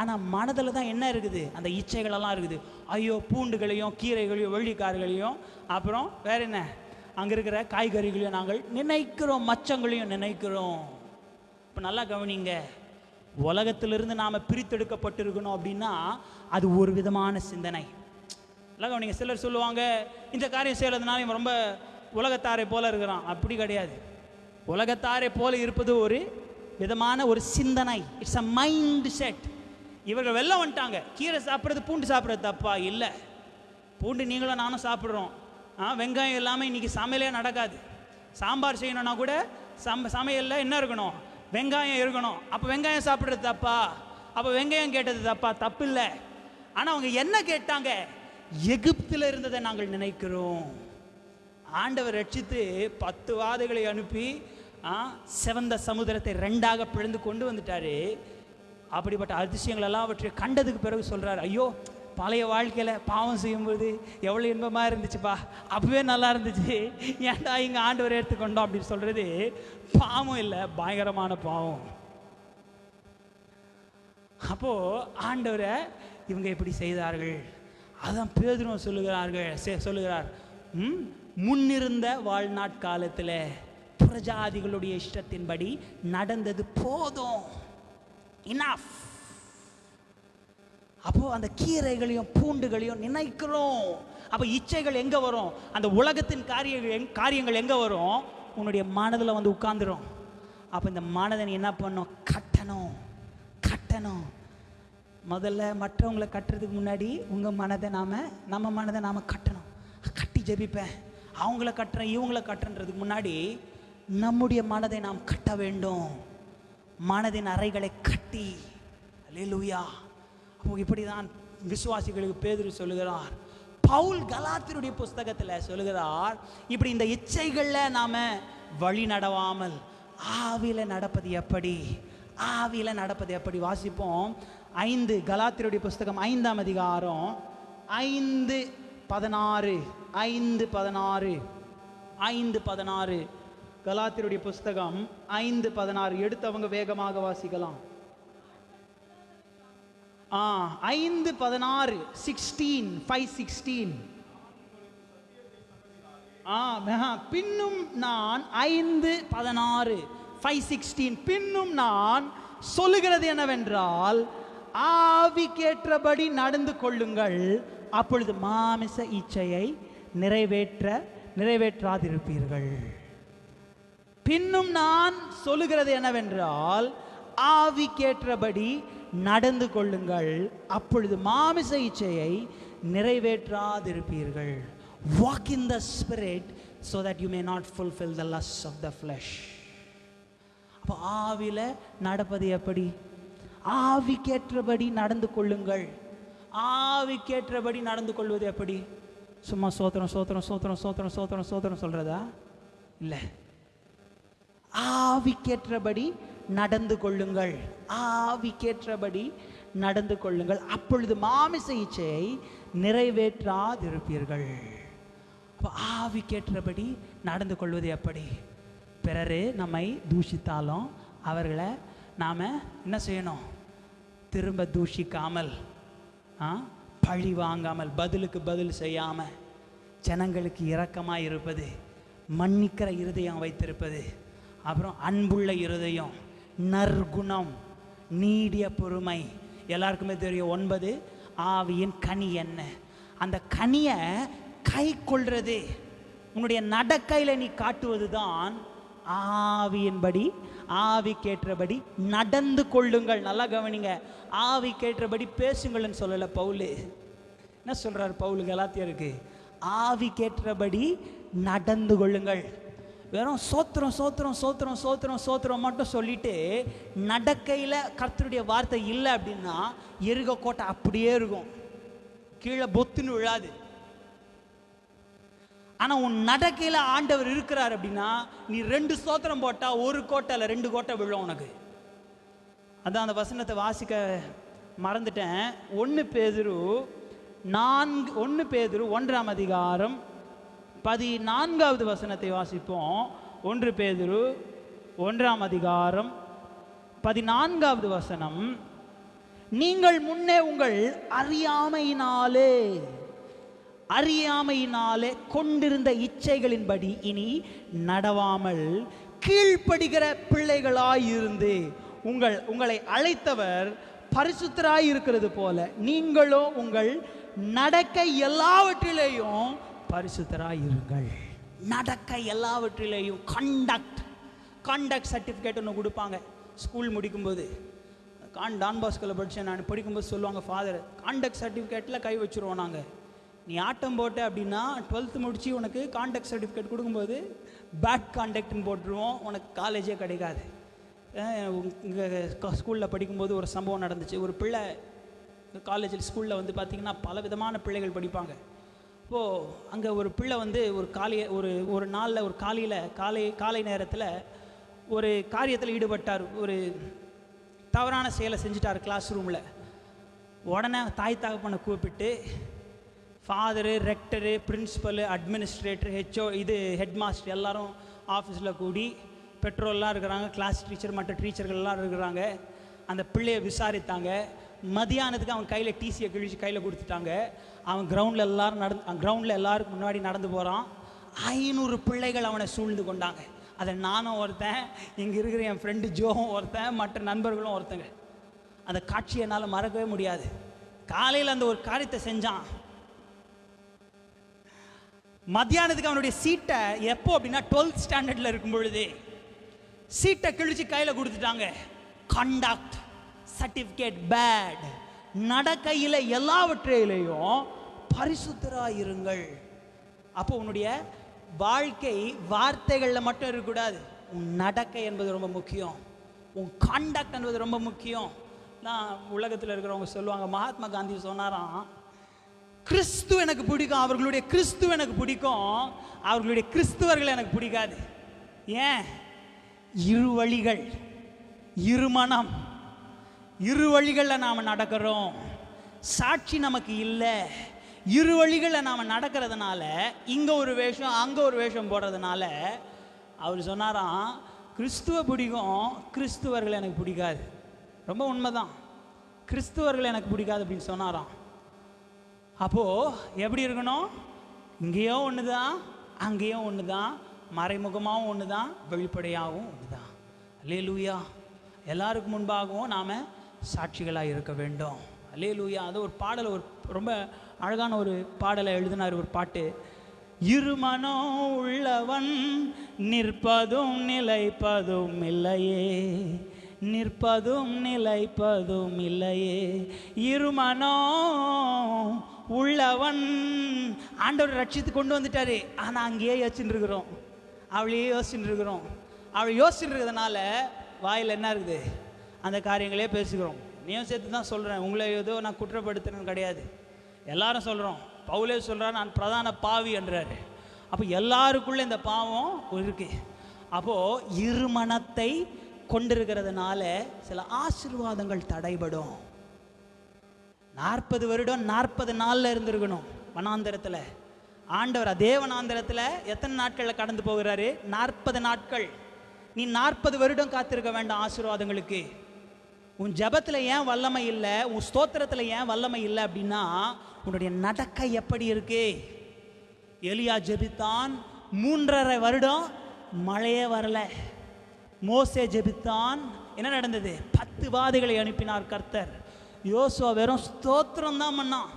A: ஆனால் மனதில் தான் என்ன இருக்குது? அந்த இச்சைகளெல்லாம் இருக்குது. ஐயோ, பூண்டுகளையும் கீரைகளையும் வெள்ளிக்காய்களையும் அப்புறம் வேற என்ன அங்கே இருக்கிற காய்கறிகளையும் நாங்கள் நினைக்கிறோம், மச்சங்களையும் நினைக்கிறோம். இப்போ நல்லா கவனிங்க, உலகத்திலிருந்து நாம் பிரித்தெடுக்கப்பட்டிருக்கணும் அப்படின்னா அது ஒரு விதமான சிந்தனை. நல்லா கவனிங்க. சிலர் சொல்லுவாங்க, இந்த காரியம் செய்கிறதுனால இவன் ரொம்ப உலகத்தாரை போல இருக்கிறான். அப்படி கிடையாது. உலகத்தாரை போல இருப்பது ஒரு விதமான ஒரு சிந்தனை. It's a mind set. இவர்கள் வெளில வந்துட்டாங்க. கீரை சாப்பிட்றது, பூண்டு சாப்பிட்றது தப்பா? இல்லை. பூண்டு நீங்களும் நானும் சாப்பிட்றோம். வெங்காயம் இல்லாமல் இன்றைக்கி சமையலே நடக்காது. சாம்பார் செய்யணும்னா கூட சமையலில் என்ன இருக்கணும்? வெங்காயம் இருக்கணும். அப்போ வெங்காயம் சாப்பிட்றது தப்பா? அப்போ வெங்காயம் கேட்டது தப்பா? தப்பு இல்லை. ஆனால் அவங்க என்ன கேட்டாங்க? எகிப்தில் இருந்ததை நாங்கள் நினைக்கிறோம். ஆண்டவர் ரட்சித்து 10 வாதைகளை அனுப்பி சிவந்த சமுதிரத்தை 2ஆக பிளந்து கொண்டு வந்துட்டாரு. அப்படிப்பட்ட அதிசயங்கள் எல்லாவற்றை கண்டதுக்கு பிறகு சொல்கிறார், ஐயோ, பழைய வாழ்க்கையில் பாவம் செய்யும்போது எவ்வளோ இன்பமாக இருந்துச்சுப்பா, அப்பவே நல்லா இருந்துச்சு, ஏன்டா இங்கே ஆண்டவர் எடுத்துக்கொண்டோம் அப்படின்னு சொல்கிறது பாவம் இல்லை, பயங்கரமான பாவம். அப்போது ஆண்டவரை இவங்க இப்படி செய்தார்கள். அதான் பேதுரு சொல்லுகிறார், முன்னிருந்த வாழ்நாட்காலத்தில் புறஜாதிகளுடைய இஷ்டத்தின்படி நடந்தது போதும், இனஃப். அப்போ அந்த கீரைகளையும் பூண்டுகளையும் நினைக்கிறோம். அப்போ இச்சைகள் எங்கே வரும்? அந்த உலகத்தின் காரியங்கள் எங்கே வரும்? உன்னுடைய மனதில் வந்து உட்கார்ந்துரும். அப்போ இந்த மனதை என்ன பண்ணும்? கட்டணும். முதல்ல மற்றவங்களை கட்டுறதுக்கு முன்னாடி உங்கள் மனதை நம்ம மனதை நாம் கட்டணும். கட்டி ஜெபிப்பேன், அவங்கள கட்டுறேன் இவங்கள கட்டுறதுக்கு முன்னாடி நம்முடைய மனதை நாம் கட்ட வேண்டும். மனதின் அறைகளை கட்டி. அல்லேலூயா. அப்போ இப்படி தான் விசுவாசிகளுக்கு பேதுரு சொல்லுகிறார். பவுல் கலாத்தியருடைய புஸ்தகத்தில் சொல்லுகிறார், இப்படி இந்த இச்சைகளில் நாம் வழி நடவாமல் ஆவியில் நடப்பது எப்படி? ஆவியில் நடப்பது எப்படி? வாசிப்போம். 5 கலாத்தியருடைய புஸ்தகம் 5ஆம் அதிகாரம் 5:16 கலாத்தியருடைய புஸ்தகம் 5:16 எடுத்தவங்க வேகமாக வாசிக்கலாம். 5:16 5:16 பின்னும் நான் 5:16 5:16 பின்னும் நான் சொல்லுகிறது என்னவென்றால், ஆவிக்கேற்றபடி நடந்து கொள்ளுங்கள், அப்பொழுது மாமிச இச்சையை நிறைவேற்றாதிருப்பீர்கள். பின்னும் நான் சொல்லுகிறது என்னவென்றால், ஆவிக்கேற்றபடி நடந்து கொள்ளுங்கள், அப்பொழுது மாமிச இச்சையை நிறைவேற்றாதிருப்பீர்கள். Walk in the spirit so that you may not fulfill the lusts of the flesh. அப்போ ஆவில நடப்பது எப்படி? ஆவிக்கேற்றபடி நடந்து கொள்ளுங்கள். ஆவிக்கேற்றபடி நடந்து கொள்வது எப்படி? சும்மா சோத்திரம் சோத்திரம் சோத்திரம் சோத்திரம் சோத்திரம் சோத்திரம் சொல்றதா? இல்லை. ஆவிக்கேற்றபடி நடந்து கொள்ளுங்கள், ஆவிக்கேற்றபடி நடந்து கொள்ளுங்கள், அப்பொழுது மாமிச இச்சையை நிறைவேற்றாதிருப்பீர்கள். அப்போ ஆவிக்கேற்றபடி நடந்து கொள்வது எப்படி? பிறரு நம்மை தூஷித்தாலும் அவர்களை நாம் என்ன செய்யணும்? திரும்ப தூஷிக்காமல், பழி வாங்காமல், பதிலுக்கு பதில் செய்யாமல், ஜனங்களுக்கு இரக்கமாக இருப்பது, மன்னிக்கிற இருதயம் வைத்திருப்பது, அப்புறம் அன்புள்ள இருதயம், நற்குணம், நீடிய பொறுமை. எல்லாருக்குமே தெரியும் 9 ஆவியின் கனி என்ன. அந்த கனியை கை கொள்வது, உன்னுடைய நடக்கையில் நீ காட்டுவது தான் ஆவியின்படி, ஆவிக்கேற்றபடி நடந்து கொள்ளுங்கள். நல்லா கவனிங்க, ஆவிக்கேற்றபடி பேசுங்கள்னு சொல்லலை பவுல். என்ன சொல்றார் பவுல் கலாத்தியருக்கு? ஆவிக்கேற்றபடி நடந்து கொள்ளுங்கள். வெறும் சோத்திரம் சோத்திரம் சோத்திரம் சோத்திரம் சோத்திரம் மட்டும் சொல்லிட்டு நடக்கையில் கர்த்தருடைய வார்த்தை இல்லை அப்படின்னா எருக கோட்டை அப்படியே இருக்கும். கீழே பொத்துன்னு விழாது. ஆனா உன் நடக்கையில ஆண்டவர் இருக்கிறார் அப்படின்னா நீ 2 ஸ்தோத்திரம் போட்டா 1 கோட்டை இல்ல 2 கோட்டை விழும் உனக்கு. அதான் அந்த வசனத்தை வாசிக்க மறந்துட்டேன். 1 பேதுரு 1ஆம் அதிகாரம் 14வது வசனத்தை வாசிப்போம். 1 பேதுரு 1ஆம் அதிகாரம் 14வது வசனம். நீங்கள் முன்னே உங்கள் அறியாமையினாலே கொண்டிருந்த இச்சைகளின்படி இனி நடவாமல் கீழ்ப்படுகிற பிள்ளைகளாயிருந்து உங்களை அழைத்தவர் பரிசுத்தராய் இருக்கிறது போல நீங்களோ உங்கள் நடக்கை எல்லாவற்றிலேயும் பரிசுத்தராய் இருங்கள். நடக்கை எல்லாவற்றிலேயும் கண்டக்ட் சர்டிஃபிகேட் ஒன்று கொடுப்பாங்க ஸ்கூல் முடிக்கும்போது. டான் பாஸ்கோவில் படித்தேன் நான். படிக்கும்போது சொல்லுவாங்க, ஃபாதர் காண்டக்ட் சர்டிஃபிகேட்டில் கை வச்சுருவோம் நாங்கள். நீ ஆட்டம் போட்ட அப்படின்னா 12th முடித்து உனக்கு காண்டக்ட் சர்டிஃபிகேட் கொடுக்கும்போது பேட் காண்டக்ட்னு போட்டுருவோம், உனக்கு காலேஜே கிடைக்காது. இங்கே ஸ்கூலில் படிக்கும்போது ஒரு சம்பவம் நடந்துச்சு. ஒரு பிள்ளை காலேஜில் ஸ்கூலில் வந்து பார்த்திங்கன்னா பல விதமான பிள்ளைகள் படிப்பாங்க. இப்போது அங்கே ஒரு பிள்ளை வந்து ஒரு நாளில் ஒரு காலை நேரத்தில் ஒரு காரியத்தில் ஈடுபட்டார். ஒரு தவறான செயலை செஞ்சிட்டார் கிளாஸ் ரூமில். உடனே தாய் தகப்பனை கூப்பிட்டு ஃபாதரு, ரெக்டரு, பிரின்ஸிபலு, அட்மினிஸ்ட்ரேட்டர், ஹெட் மாஸ்டர் எல்லாரும் ஆஃபீஸில் கூடி, பெற்றோர்லாம் இருக்கிறாங்க, கிளாஸ் டீச்சர் மற்ற டீச்சர்கள்லாம் இருக்கிறாங்க. அந்த பிள்ளையை விசாரித்தாங்க. மதியானத்துக்கு அவன் கையில் டிசியை கிழிச்சு கையில் கொடுத்துட்டாங்க. அவன் கிரவுண்டில் எல்லாருக்கும் முன்னாடி நடந்து போகிறான். 500 பிள்ளைகள் அவனை சூழ்ந்து கொண்டாங்க. அதை நானும் ஒருத்தன், இங்கே இருக்கிற என் ஃப்ரெண்டு ஜோவும் ஒருத்தன், மற்ற நண்பர்களும் ஒருத்தங்க. அந்த காட்சியை என்னால் மறக்கவே முடியாது. காலையில் அந்த ஒரு காரியத்தை செஞ்சான். மத்தியானத்துக்கு அவனுடைய சீட்டை எப்போ அப்படின்னா 12th ஸ்டாண்டர்டில் இருக்கும் பொழுது சீட்டை கிழிச்சு கையில் கொடுத்துட்டாங்க. Conduct certificate bad. நடக்கையில் எல்லாவற்றையிலையும் பரிசுத்தராயிருங்கள். அப்போ உன்னுடைய வாழ்க்கை வார்த்தைகளில் மட்டும் இருக்கக்கூடாது. உன் நடக்கை என்பது ரொம்ப முக்கியம். உன் காண்டக்ட் என்பது ரொம்ப முக்கியம். நான் உலகத்தில் இருக்கிறவங்க சொல்லுவாங்க, மகாத்மா காந்தி சொன்னாராம், கிறிஸ்து எனக்கு பிடிக்கும், அவர்களுடைய கிறிஸ்து எனக்கு பிடிக்கும், அவர்களுடைய கிறிஸ்துவர்கள் எனக்கு பிடிக்காது. ஏன்? 2 வழிகள், 2 மனம், 2 வழிகளில் நாம் நடக்கிறோம். சாட்சி நமக்கு இல்லை. 2 வழிகளில் நாம் நடக்கிறதுனால இங்கே ஒரு வேஷம் அங்கே ஒரு வேஷம் போடுறதுனால அவர் சொன்னாராம், கிறிஸ்துவ பிடிக்கும், கிறிஸ்துவர்கள் எனக்கு பிடிக்காது. ரொம்ப உண்மைதான், கிறிஸ்துவர்கள் எனக்கு பிடிக்காது அப்படின்னு சொன்னாராம். அப்போது எப்படி இருக்கணும்? இங்கேயும் ஒன்று தான், அங்கேயும் ஒன்று தான், மறைமுகமாகவும் ஒன்று தான், வெளிப்படையாகவும் ஒன்று தான். அல்லேலூயா. எல்லாருக்கும் முன்பாகவும் நாம் சாட்சிகளாக இருக்க வேண்டும். அல்லேலூயா. அது ஒரு பாடலை, ஒரு ரொம்ப அழகான ஒரு பாடலை எழுதினார். ஒரு பாட்டு, இருமனம் உள்ளவன் நிற்பதும் நிலைப்பதும் இல்லையே, நிற்பதும் நிலைப்பதும் இல்லையே, இருமனம் உள்ளவன். ஆண்டவர் ரட்சித்து கொண்டு வந்துட்டாரு, ஆனால் அங்கேயே யோசிச்சுட்டு இருக்கிறோம், அவளையே யோசிச்சுட்டு இருக்கிறோம். அவள் யோசிச்சுட்டு இருக்கிறதுனால வாயில் என்ன இருக்குது, அந்த காரியங்களே பேசுகிறோம். நீயும் சேர்த்து தான் சொல்கிறேன், உங்களை ஏதோ நான் குற்றப்படுத்துறேன்னு கிடையாது. எல்லாரும் சொல்கிறோம். பவுலே சொல்கிறார், நான் பிரதான பாவி என்றார். அப்போ எல்லாருக்குள்ளே இந்த பாவம் இருக்குது. அப்போது இருமனத்தை கொண்டிருக்கிறதுனால சில ஆசீர்வாதங்கள் தடைபடும். 40 வருடம் 40 நாளில் இருந்திருக்கணும் வனாந்தரத்தில். ஆண்டவர் அதே வனாந்தரத்தில் எத்தனை நாட்களில் கடந்து போகிறாரு? 40 நாட்கள். நீ 40 வருடம் காத்திருக்க வேண்டாம் ஆசீர்வாதங்களுக்கு. உன் ஜபத்தில் ஏன் வல்லமை இல்லை, உன் ஸ்தோத்திரத்தில் ஏன் வல்லமை இல்லை அப்படின்னா உன்னுடைய நடக்கை எப்படி இருக்கு? எலியா ஜெபித்தான், 3.5 வருடம் மழையே வரல. மோசே ஜெபித்தான், என்ன நடந்தது? 10 வாதைகளை அனுப்பினார் கர்த்தர். யோசுவா வெறும் ஸ்தோத்திரம் தான் பண்ணான்.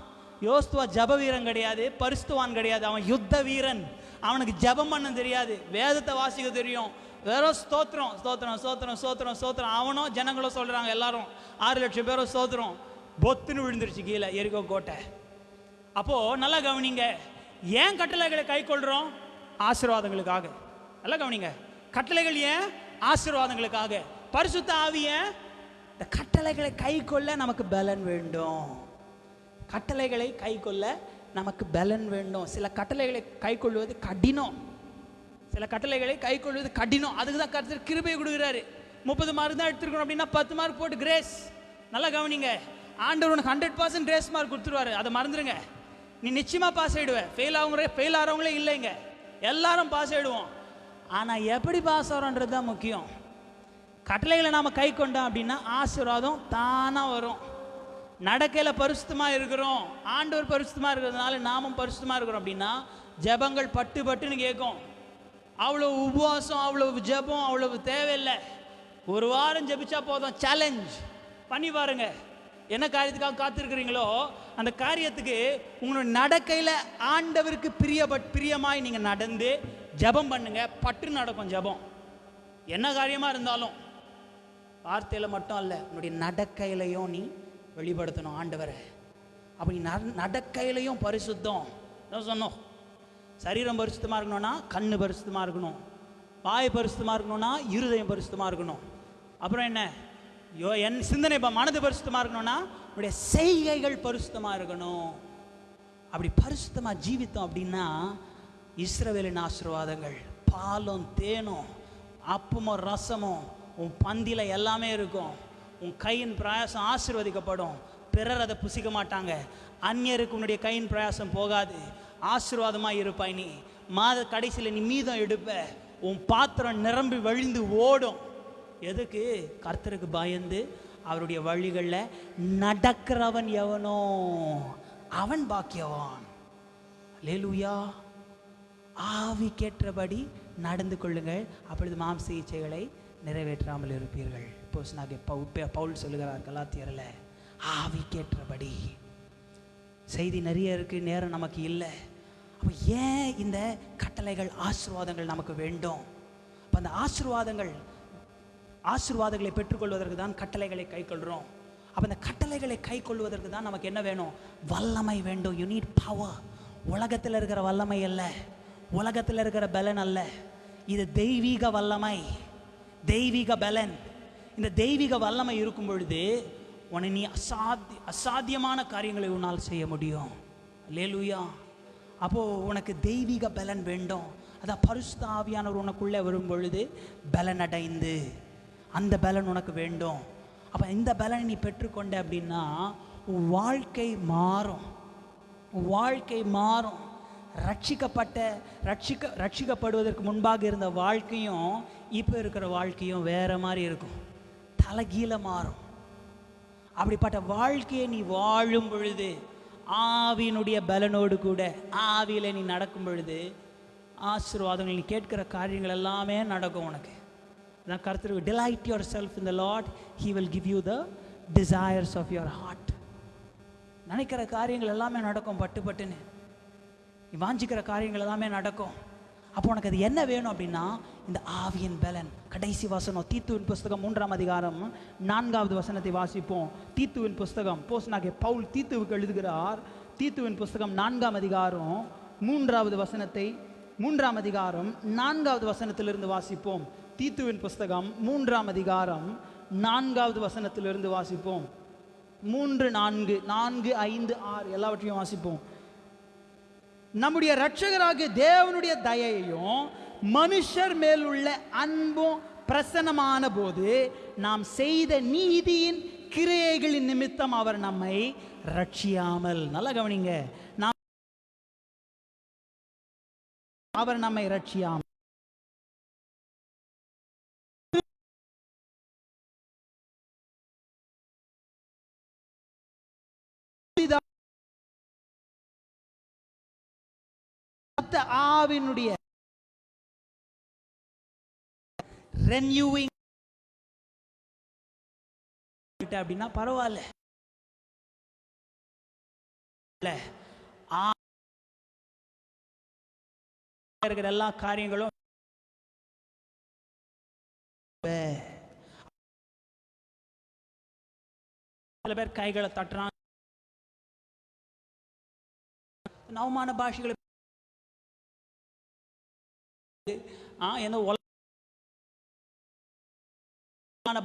A: யோசுவா ஜப வீரன் கிடையாது, பரிசுத்தவான் கிடையாது, அவன் யுத்த வீரன். அவனுக்கு ஜபம் பண்ண தெரியாது, வேதத்தை வாசிக்க தெரியும். வெறும் ஸ்தோத்திரம் ஸ்தோத்திரம் ஸ்தோத்திரம் ஸ்தோத்திரம் ஸ்தோத்திரம். அவனும் ஜனங்களும் சொல்கிறாங்க, எல்லாரும் 6 லட்சம் பேரும் ஸ்தோத்திரம். பொத்துன்னு விழுந்துருச்சு கீழே எரிகோ கோட்டை. அப்போது நல்லா கவனிங்க, ஏன் கட்டளைகளை கை கொள்கிறோம்? ஆசீர்வாதங்களுக்காக. நல்லா கவனிங்க, கட்டளைகள் ஏன்? ஆசீர்வாதங்களுக்காக. பரிசுத்த ஆவிய இந்த கட்டளைகளை கை கொள்ள நமக்கு பலன் வேண்டும். கட்டளைகளை கை கொள்ள நமக்கு பலன் வேண்டும். சில கட்டளைகளை கை கொள்வது கடினம், சில கட்டளைகளை கை கொள்வது கடினம். அதுக்கு தான் கர்த்தர் கிருபையை கொடுக்குறாரு. 30 மார்க் தான் எடுத்துருக்கணும் அப்படின்னா 10 மார்க் போட்டு கிரேஸ். நல்லா கவனிங்க, ஆண்டவர் உனக்கு 100% கிரேஸ் மார்க் கொடுத்துருவாரு. அதை மறந்துடுங்க. நீ நிச்சயமாக பாஸ் ஆகிடுவ. ஃபெயில் ஆகிறவங்களே இல்லைங்க, எல்லாரும் பாஸ் ஆகிடுவோம். ஆனால் எப்படி பாஸ் ஆகிறோன்றது தான் முக்கியம். கட்டளைகளை நாம் கை கொண்டோம் அப்படின்னா ஆசீர்வாதம் தானாக வரும். நடக்கையில் பரிசுத்தமாக இருக்கிறோம், ஆண்டவர் பரிசுத்தமாக இருக்கிறதுனால நாமும் பரிசுத்தமாக இருக்கிறோம் அப்படின்னா ஜெபங்கள் பட்டு பட்டுன்னு கேட்கும். அவ்வளோ உபவாசம், அவ்வளவு ஜெபம் அவ்வளவு தேவையில்லை. ஒரு வாரம் ஜெபிச்சா போதும். சேலஞ்ச் பண்ணி பாருங்க. என்ன காரியத்துக்காக காத்திருக்கிறீங்களோ அந்த காரியத்துக்கு உங்களோட நடக்கையில் ஆண்டவருக்கு பிரியமாய் நீங்கள் நடந்து ஜெபம் பண்ணுங்க. பட்டு நடக்கும் ஜெபம். என்ன காரியமாக இருந்தாலும் வார்த்தையில் மட்டும் அல்ல, உன்னுடைய நடக்கையிலையும் நீ வெளிப்படுத்தணும் ஆண்டவரை. அப்படி நடக்கையிலையும் பரிசுத்தம் சொன்னோம். சரீரம் பரிசுத்தமாக இருக்கணும்னா கண்ணு பரிசுத்தமாக இருக்கணும், வாய் பரிசுத்தமாக இருக்கணும்னா இருதயம் பரிசுத்தமாக இருக்கணும். அப்புறம் என்ன, என் சிந்தனை மனது பரிசுத்தமாக இருக்கணும்னா உன்னுடைய செய்கைகள் பரிசுத்தமாக இருக்கணும். அப்படி பரிசுத்தமாக ஜீவித்தோம் அப்படின்னா இஸ்ரவேலின் ஆசீர்வாதங்கள் பாலும் தேனும் அப்பமும் ரசமும் உன் பந்தியில் எல்லாமே இருக்கும். உன் கையின் பிரயாசம் ஆசீர்வதிக்கப்படும். பிறர் அதை புசிக்க மாட்டாங்க. அந்நியருக்கு உன்னுடைய கையின் பிரயாசம் போகாது. ஆசீர்வாதமாக இருப்பாய். நீ மாத கடைசியில் நீ மீதம் எடுப்ப. உன் பாத்திரம் நிரம்பி வழிந்து ஓடும். எதுக்கு? கர்த்தருக்கு பயந்து அவருடைய வழிகளில் நடக்கிறவன் எவனோ அவன் பாக்கியவான். அல்லேலூயா. ஆவிக்கேற்றபடி நடந்து கொள்ளுங்கள், அப்பொழுது மாம்ச இச்சைகளை நிறைவேற்றாமல் இருப்பீர்கள். பவுல் சொல்லுகிறார் கலாத்தியரில், ஆவிக்கேற்றபடி. செய்தி நிறைய இருக்குது, நேரம் நமக்கு இல்லை. அப்போ ஏன் இந்த கட்டளைகள் ஆசீர்வாதங்கள் நமக்கு வேண்டும்? அப்போ அந்த ஆசீர்வாதங்களை பெற்றுக்கொள்வதற்கு தான் கட்டளைகளை கை கொள்கிறோம். அப்போ அந்த கட்டளைகளை கை கொள்வதற்கு தான் நமக்கு என்ன வேணும்? வல்லமை வேண்டும். You NEET power. உலகத்தில் இருக்கிற வல்லமை அல்ல, உலகத்தில் இருக்கிற பலன் அல்ல. இது தெய்வீக வல்லமை, தெய்வீக பலன். இந்த தெய்வீக வல்லமை இருக்கும் பொழுது உன்னை நீ அசாத்தியமான காரியங்களை உன்னால் செய்ய முடியும். அல்லேலூயா. அப்போது உனக்கு தெய்வீக பலன் வேண்டும். அதான் பரிசுத்த ஆவியானவர் உனக்குள்ளே வரும் பொழுது பலன் அடைந்து அந்த பலன் உனக்கு வேண்டும். அப்போ இந்த பலனை நீ பெற்றுக்கொண்ட அப்படின்னா உன் வாழ்க்கை மாறும், உன் வாழ்க்கை மாறும். ரட்சிக்கப்படுவதற்கு முன்பாக இருந்த வாழ்க்கையும் இப்போ இருக்கிற வாழ்க்கையும் வேற மாதிரி இருக்கும், தலைகீழ மாறும். அப்படிப்பட்ட வாழ்க்கையை நீ வாழும் பொழுது, ஆவியினுடைய பலனோடு கூட ஆவியில் நீ நடக்கும் பொழுது ஆசீர்வாதங்கள், நீ கேட்கிற காரியங்கள் எல்லாமே நடக்கும் உனக்கு. அதான் கர்த்தர், delight yourself in the Lord, he will give you the desires of your heart. நினைக்கிற காரியங்கள் எல்லாமே நடக்கும், பட்டுன்னு நீ வாஞ்சிக்கிற காரியங்கள் எல்லாமே நடக்கும். அப்போ உனக்கு அது என்ன வேணும் அப்படின்னா இந்த ஆவியின் பலன். கடைசி வசனம் தீத்துவின் புஸ்தகம் 3ஆம் அதிகாரம் 4வது வசனத்தை வாசிப்போம். தீத்துவின் புஸ்தகம், போஸ்தலனாகிய பவுல் தீத்துவுக்கு எழுதுகிறார். தீத்துவின் புஸ்தகம் 4ஆம் அதிகாரம் 3வது வசனத்தை 3ஆம் அதிகாரம் 4வது வசனத்திலிருந்து வாசிப்போம். தீத்துவின் புஸ்தகம் 3ஆம் அதிகாரம் 4வது வசனத்திலிருந்து வாசிப்போம். 3, 4, 4, 5, 6 எல்லாவற்றையும் வாசிப்போம். நம்முடைய இரட்சகராகிய தேவனுடைய தயையும் மனுஷர் மேலுள்ள அன்பும் பிரசன்னமான போது நாம் செய்த நீதியின் கிரியைகளின் நிமித்தம் அவர் நம்மை ரட்சியாமல், நல்லா கவனிங்க, அவர் நம்மை ரட்சியாமல் ஆவினுடைய ரெனியூவிங் அப்படின்னா பரவாயில்ல. இருக்கிற எல்லா காரியங்களும் சில பேர் கைகளை தட்டுறாங்க, நவமான பாஷைகளை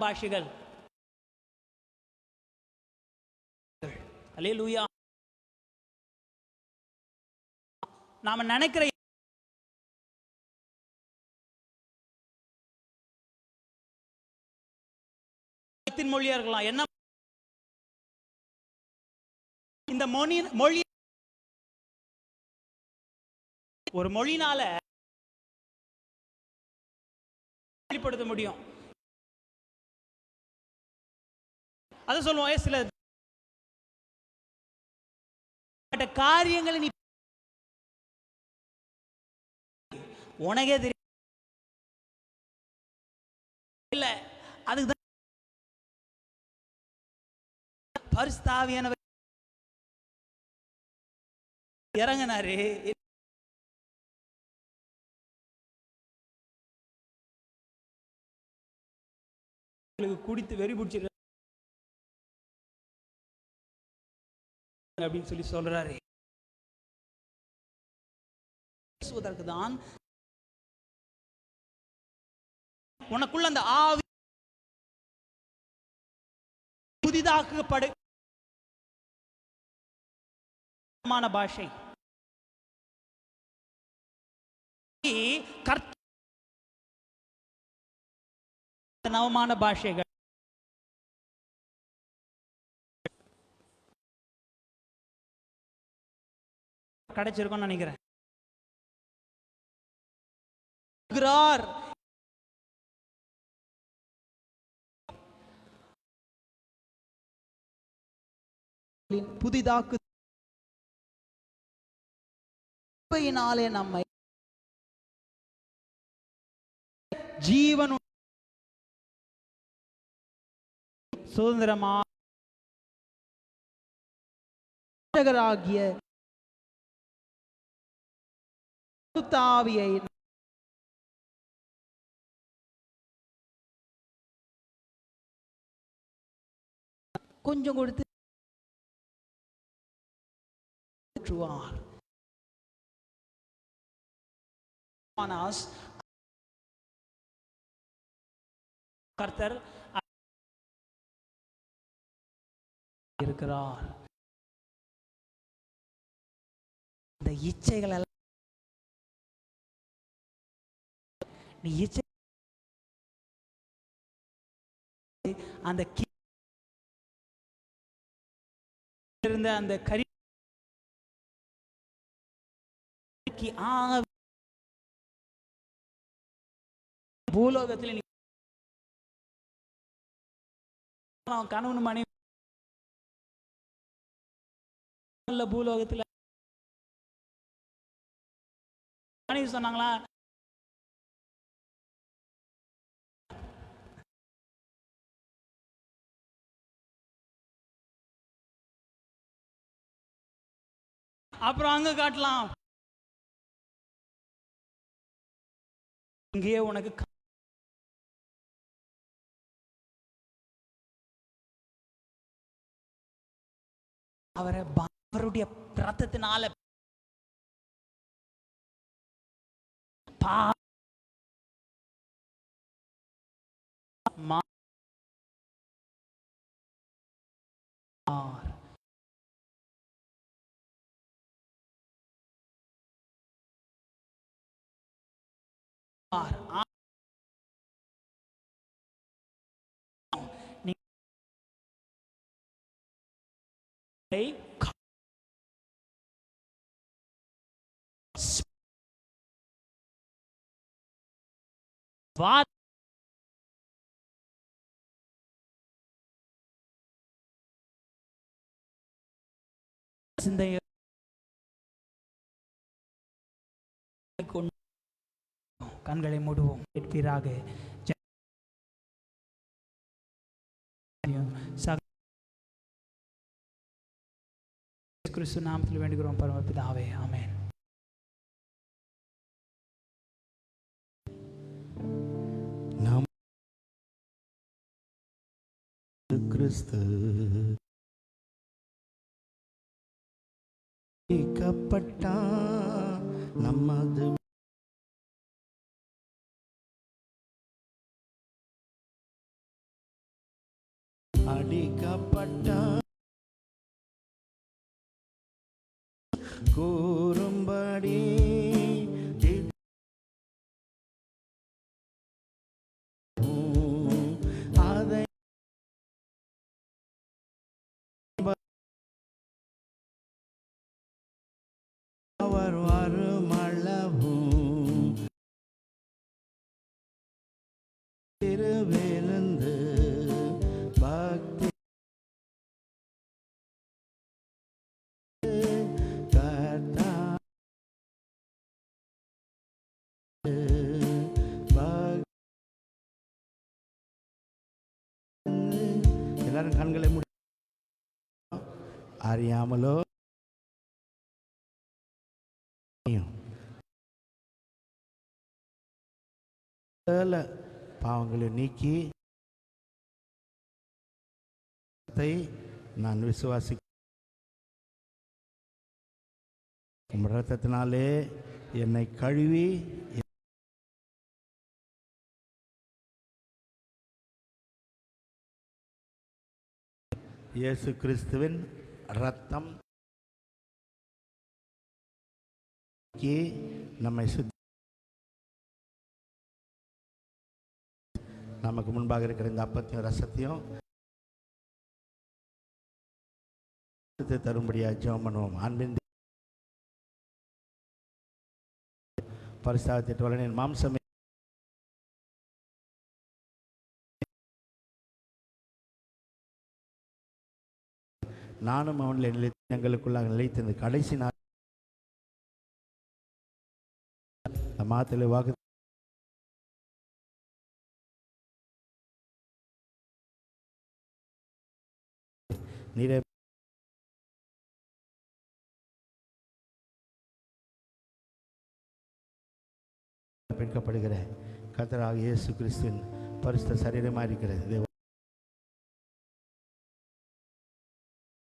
A: பாஷைகள். அல்லேலூயா. நாம நினைக்கிற மொழியா இருக்கலாம். என்ன இந்த மொழி ஒரு மொழினால வெளிப்படுத்த முடியும். அது சொல்லுவோம், சில காரியங்களை நீ உனக்கே தெரியல, அதுக்குதான் பரிசுத்த ஆவியானவர் இறங்கினாரு. குடித்து வெறி பிடிச்சிரு அப்படின்னு சொல்லி சொல்றாரு. தான் உனக்குள்ள அந்த ஆவி புதிதாக்கப்படு பாஷை நவமான பாஷைகள் கிடைச்சிருக்கும் நினைக்கிறேன். புதிதாக்கு நம்மை ஜீவன் சுதந்திரமாகிய தாவியை கொஞ்சம் கொடுத்து கர்த்தர் இருக்கிறார். இந்த இச்சைகள் எல்லாம் நீ இச்சை அந்த இருந்த அந்த கறி பூலோகத்தில் கணவன் மனைவி பூலோகத்தில் மனைவி சொன்னாங்களா, அப்புறம் அங்க காட்டலாம், இங்கேயே உனக்கு அவருடைய ரத்தத்தினால சிந்தையை கண்களை மூடுவோம், கேட்பீராக. கிறிஸ்து நாமத்தில் வேண்டுகிறோம் பரமபிதாவே, ஆமென். நாம் கிறிஸ்து க்கப்பட்டா நமது அடிக்கப்பட்ட
B: கூறும்படி அதை அவர் வருமளவும் திருவிருந்து பக்தி கர்த்தா எல்லாரும் கண்களை மூடி அறியாமலோ பாவங்களை நீக்கி நான் விசுவாசி ரத்தத்தினாலே என்னை கழுவி இயேசு கிறிஸ்துவின் ரத்தம் நம்மை நமக்கு முன்பாக இருக்கிற இந்த அப்பத்தையும் ரசத்தையும் தரும்படியாக ஜெபம் பண்ணுவோம். அன்பின் பரிசுத்தவான்களே, மாம்சமே நானும் அவனில் நிலைத்து எங்களுக்குள்ளாக நிலைத்திருந்த கடைசி நாள் மாத்திரை வாக்கு நீரே பிடிக்கப்படுகிற கர்த்தராகிய இயேசு கிறிஸ்துவின் பரிசுத்த சரீரமாக இருக்கிறது.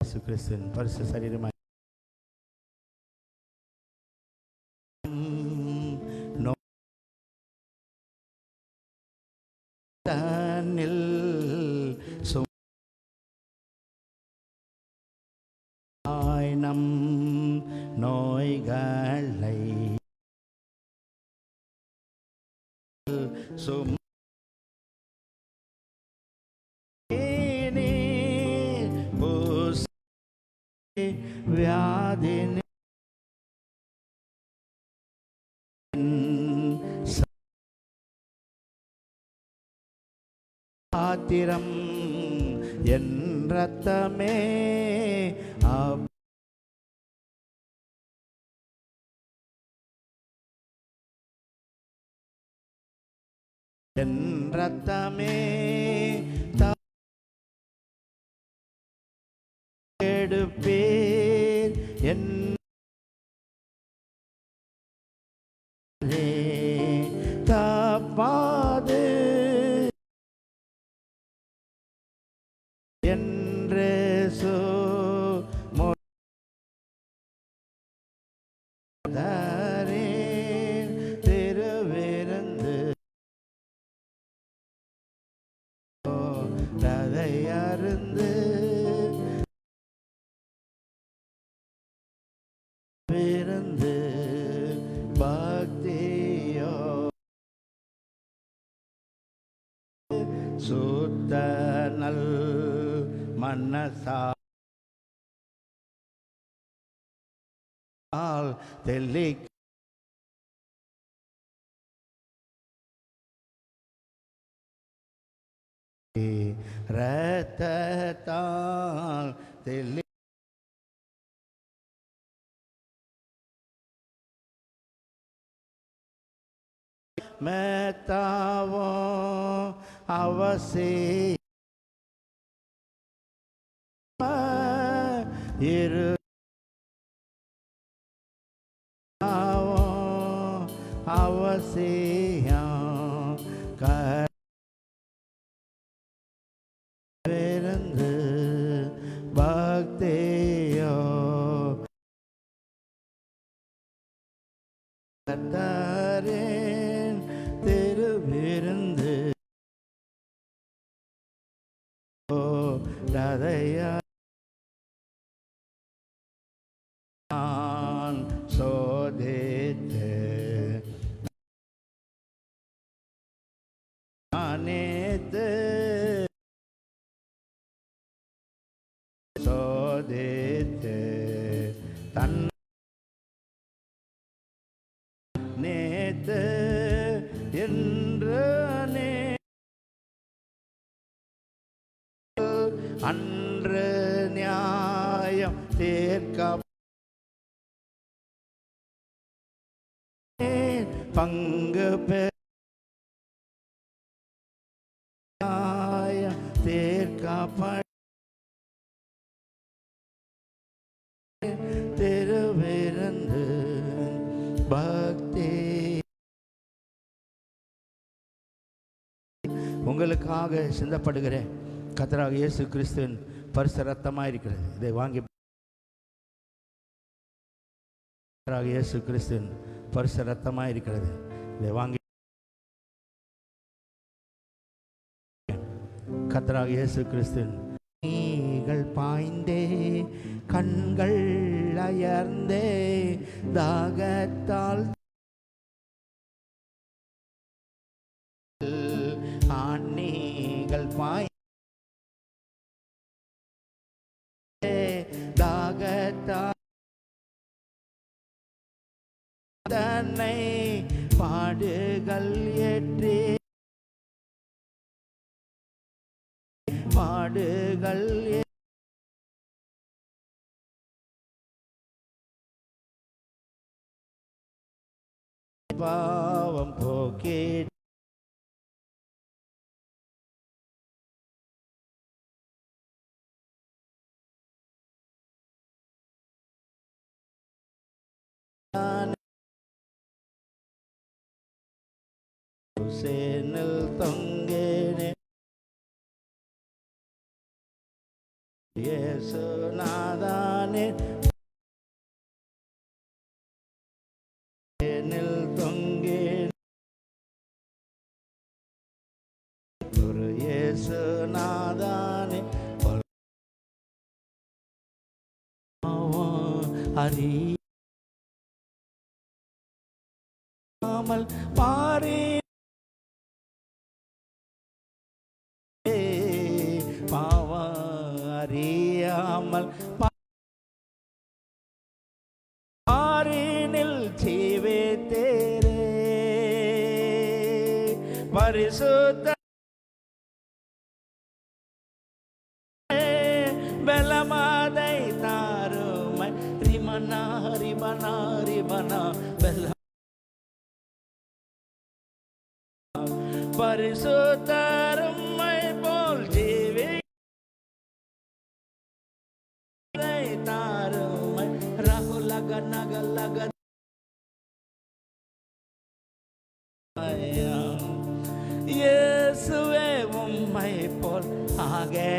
B: இயேசு கிறிஸ்துவின் பரிசுத்த சரீரமாக நம் நோய்களை வியாதி ஆத்திரம் என் ரத்தமே என் ரத்தமே எடுப்பேர் என் தப்பாது என்று திருவிருந்து அதை அருந்து விருந்து பக்தியோ சுத்த நல் மனசால் தெளி ரத்தத்தால் தெளி மேத்தாவோ அவசி இரு அவசியம் கருந்து பக்தியோ கர்த்தரின் திருவிருந்து ரதையா தன் நேத்து என்று அன்று நியாயம் தீர்க்க பங்கு தீர்க்கப்ப திருவிருந்து பக்தி உங்களுக்காக சிந்தப்படுகிற கர்த்தராகிய இயேசு கிறிஸ்துவின் பரிசுத்த இரத்தமாக இருக்கிறது. இதை வாங்கி கர்த்தராகிய இயேசு கிறிஸ்துவின் பரிசுத்த இரத்தமாக இருக்கிறது. இதை வாங்கி கர்த்தராகிய இயேசு கிறிஸ்துவின் நீகள் பாய்ந்தே கண்கள் அயர்ந்தே தாகத்தால் ஆணிகள் பாய் தாகத்தால் தன்னை பாடுகள் ஏற்றி பாடுகள் பாவம் போக்கே சேனல் தொங்கேனே இயேசுநாதனே சேனல் தொங்கேனே ஒரு இயேசுநாதனே அறியாமல் பாரே அறியாமல் பாரினில் ஜீவே தேரே பரிசுத்த பலமாதை தாருமை ரிமனா ரிமனா ரிமனா பல பரிசுத்தருமை போல் ஜீவே தாருமை ரகுலக நகலக இயேசுவே உம்மை போல் ஆகே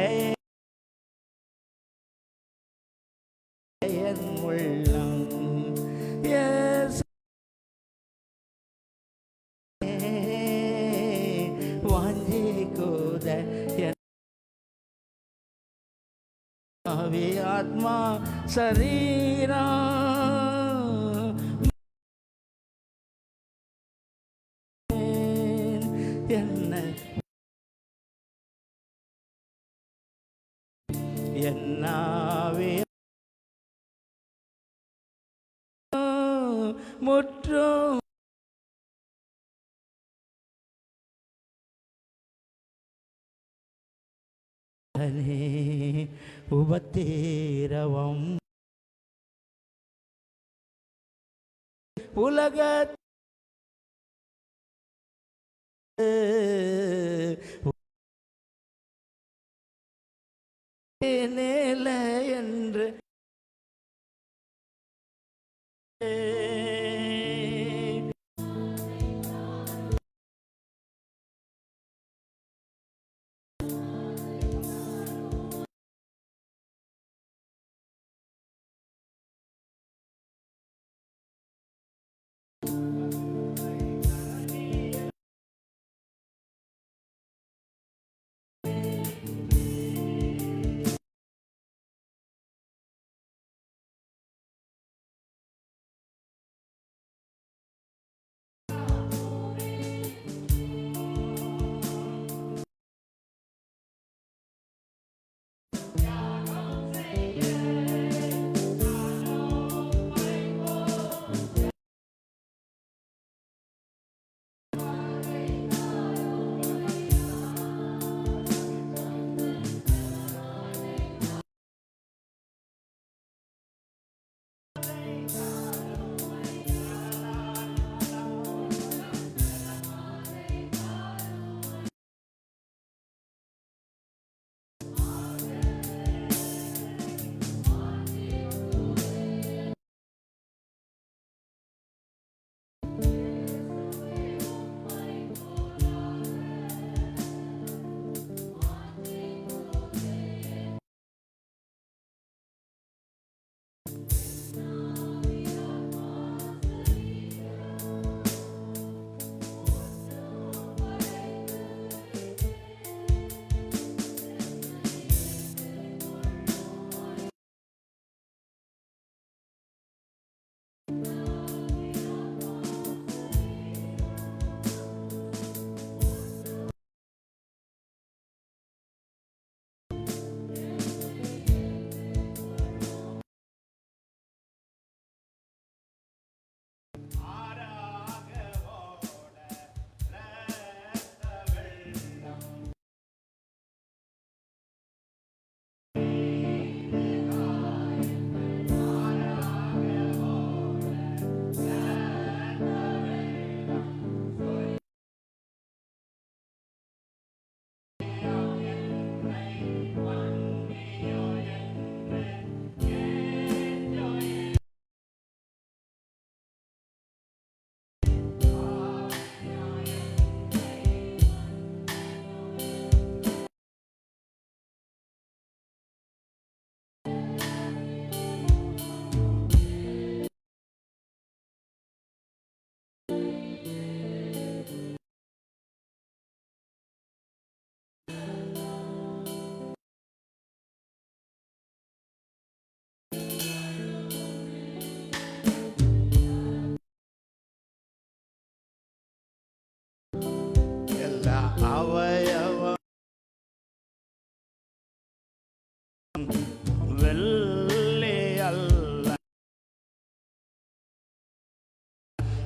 B: என் உள்ளம் இயேசு வாஞ்சி கூத ஆத்மா சரீரா என்னாவே முற்றும் உபத்தேரவம் உலக நில என்று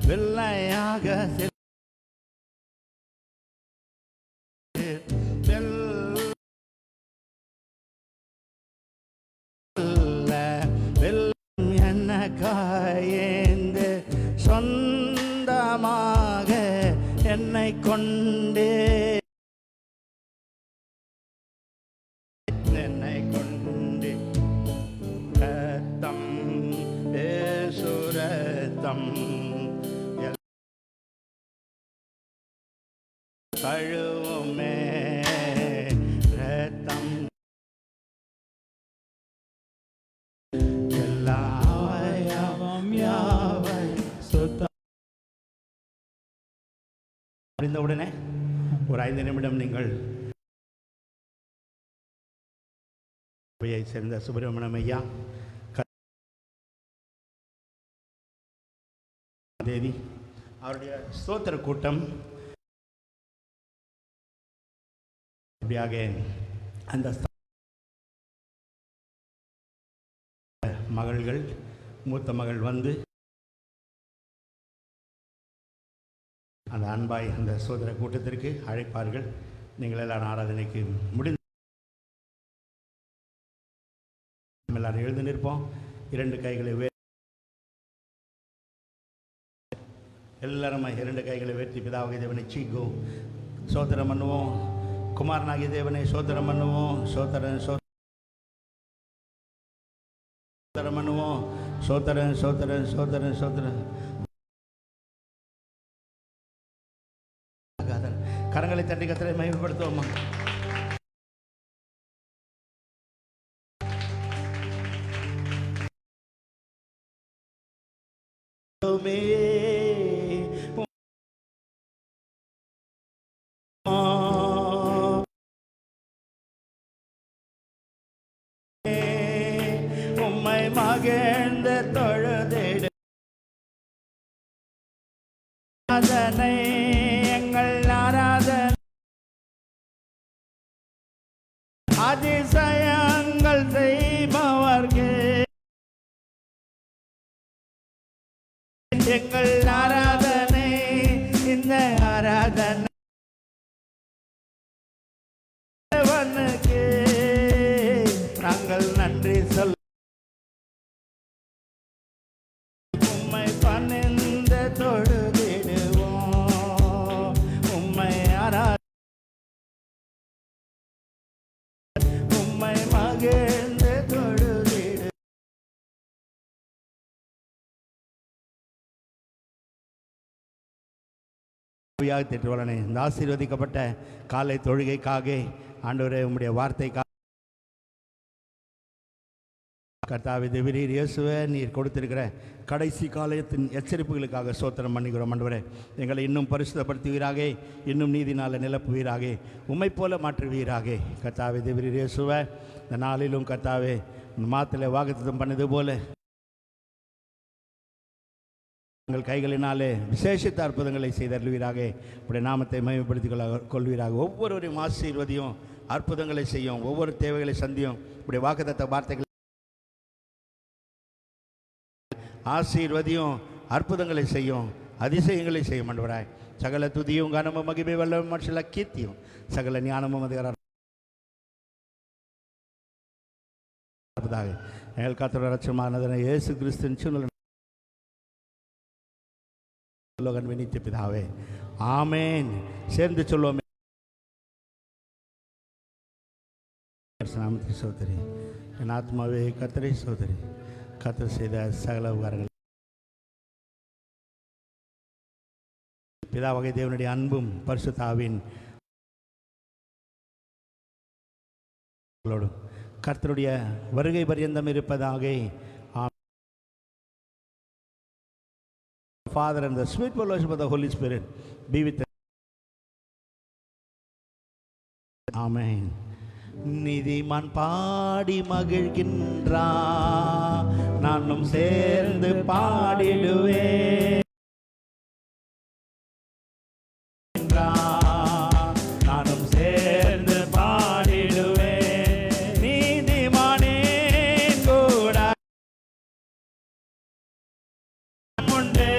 B: வெள்ளையாக என்ன காயேந்து சொந்தமாக என்னை கொண்டே கழுவுமே ரத்தம் எல்லாவயம் யாவை சுத்தம். முடிந்தவுடனே ஒரு 5 நிமிடம் நீங்கள் சபையை சேர்ந்த சுப்பிரமணியம் ஐயா தேதி அவருடைய ஸ்தோத்திர கூட்டம் அப்படியாக அந்த மகள்கள் மூத்த மகள் வந்து அந்த அன்பாய் அந்த சோதர கூட்டத்திற்கு அழைப்பார்கள். நீங்கள் எல்லாரும் ஆராதனைக்கு முடிந்து எல்லாரும் எழுந்து நிற்போம். 2 கைகளை எல்லாரும் 2 கைகளை உயர்த்தி பிதாவாகிய தேவனை சீகோ சோதரம் பண்ணுவோம். குமாரனாகிய தேவனை சோதரம் பண்ணுவோம். சோதரன் பண்ணுவோம். சோதரன் சோதரன் சோதரன் சோதரன். கரங்களை தட்டி கத்தரை மகிமைப்படுத்துவோமா. உம்மை மகிழ்ந்து தொழுதிடு அதனை எங்கள் ஆராதனை அதிசயங்கள் செய்பவர்கள் எங்கள் ஆராதனை இந்த ஆராதனை நாங்கள் நன்றி சொல் உம்மை பணிந்த தொழுதிடுவோம். உம்மை உம்மை மகிழ்ந்த தொழுதிடு திட்டுவலனே. இந்த ஆசீர்வதிக்கப்பட்ட காலை தொழுகைக்காக ஆண்டவரே உம்முடைய வார்த்தைக்காக கர்த்தாவே தேவரீர் இயேசுவே நீர் கொடுத்திருக்கிற கடைசி காலத்தின் எச்சரிப்புகளுக்காக சோத்திரம் பண்ணிக்கிறோம். ஆண்டவரே எங்களை இன்னும் பரிசுத்தப்படுத்துவீராக, இன்னும் நீதினால நிலப்புவீராக, உம்மை போல மாற்றுவீராக. கர்த்தாவே தேவரீர் இயேசுவே இந்த நாளிலும் கர்த்தாவே மாத்திலே வாக்குத்தத்தம் பண்ணது போல உங்கள் கைகளினாலே விசேஷித்த அற்புதங்களை செய்தருள்வீராக. உடைய நாமத்தை மகிமைப்படுத்திக் கொள்வீராக. ஒவ்வொருவரையும் ஆசீர்வதியும், அற்புதங்களை செய்யும், ஒவ்வொரு தேவைகளை சந்தியும். உடைய வாக்குத்தத்த வார்த்தைகள் ஆசீர்வதியும், அற்புதங்களை செய்யும், அதிசயங்களை செய்யும். ஆண்டவராய் சகல துதியும் கனமும் மகிமை வல்லமும் மனுஷல கீர்த்தியும் சகல ஞானமும் அதிகாரம் எங்கள் காத்தோட ரட்சமானதனை இயேசு கிறிஸ்துவின் சொல்லுவன் வினித்து பிதாவே ஆமேன். சேர்ந்து சொல்லுவோம். சோதரி என் ஆத்மாவே கர்த்தரை சோதரி, கர்த்தர் செய்த சகல உபகாரங்கள். பிதாவாகிய தேவனுடைய அன்பும் பரிசுத்த ஆவியின் கர்த்தருடைய வருகை பரியந்தம் இருப்பதாக. Father and the sweet fellowship of the Holy Spirit be with us. Amen. நீதிமான் பாடி மகிழ்கின்றான், நானும் சேர்ந்து பாடிடுவேன். நானும் சேர்ந்து பாடிடுவேன். நீதிமானே கூட உண்டே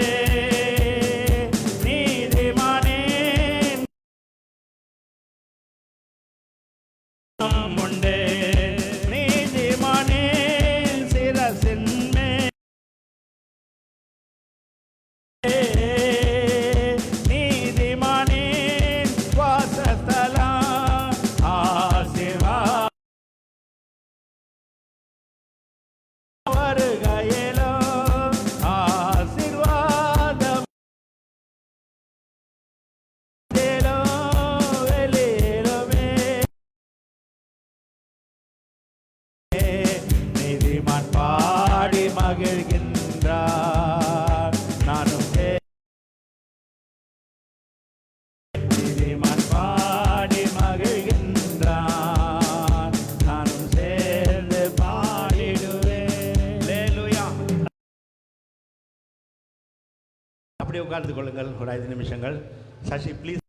B: வாசஸ்தலத்தின் நீதிமானின் வாசஸ்தலம் ஆசீர்வாதம் வருகையிலும் ஆசீர்வாதம் வெளியிலுமே நீதிமான் பாடி மகிழ்கின்றார். நானும் நீதிமான் பாடி மகிழ்கின்றார். நானும் சேர்ந்து பாடிடுவேன். அல்லேலூயா. அப்படி உட்கார்ந்து கொள்ளுங்கள் ஒரு 5 நிமிஷங்கள். சசி ப்ளீஸ்.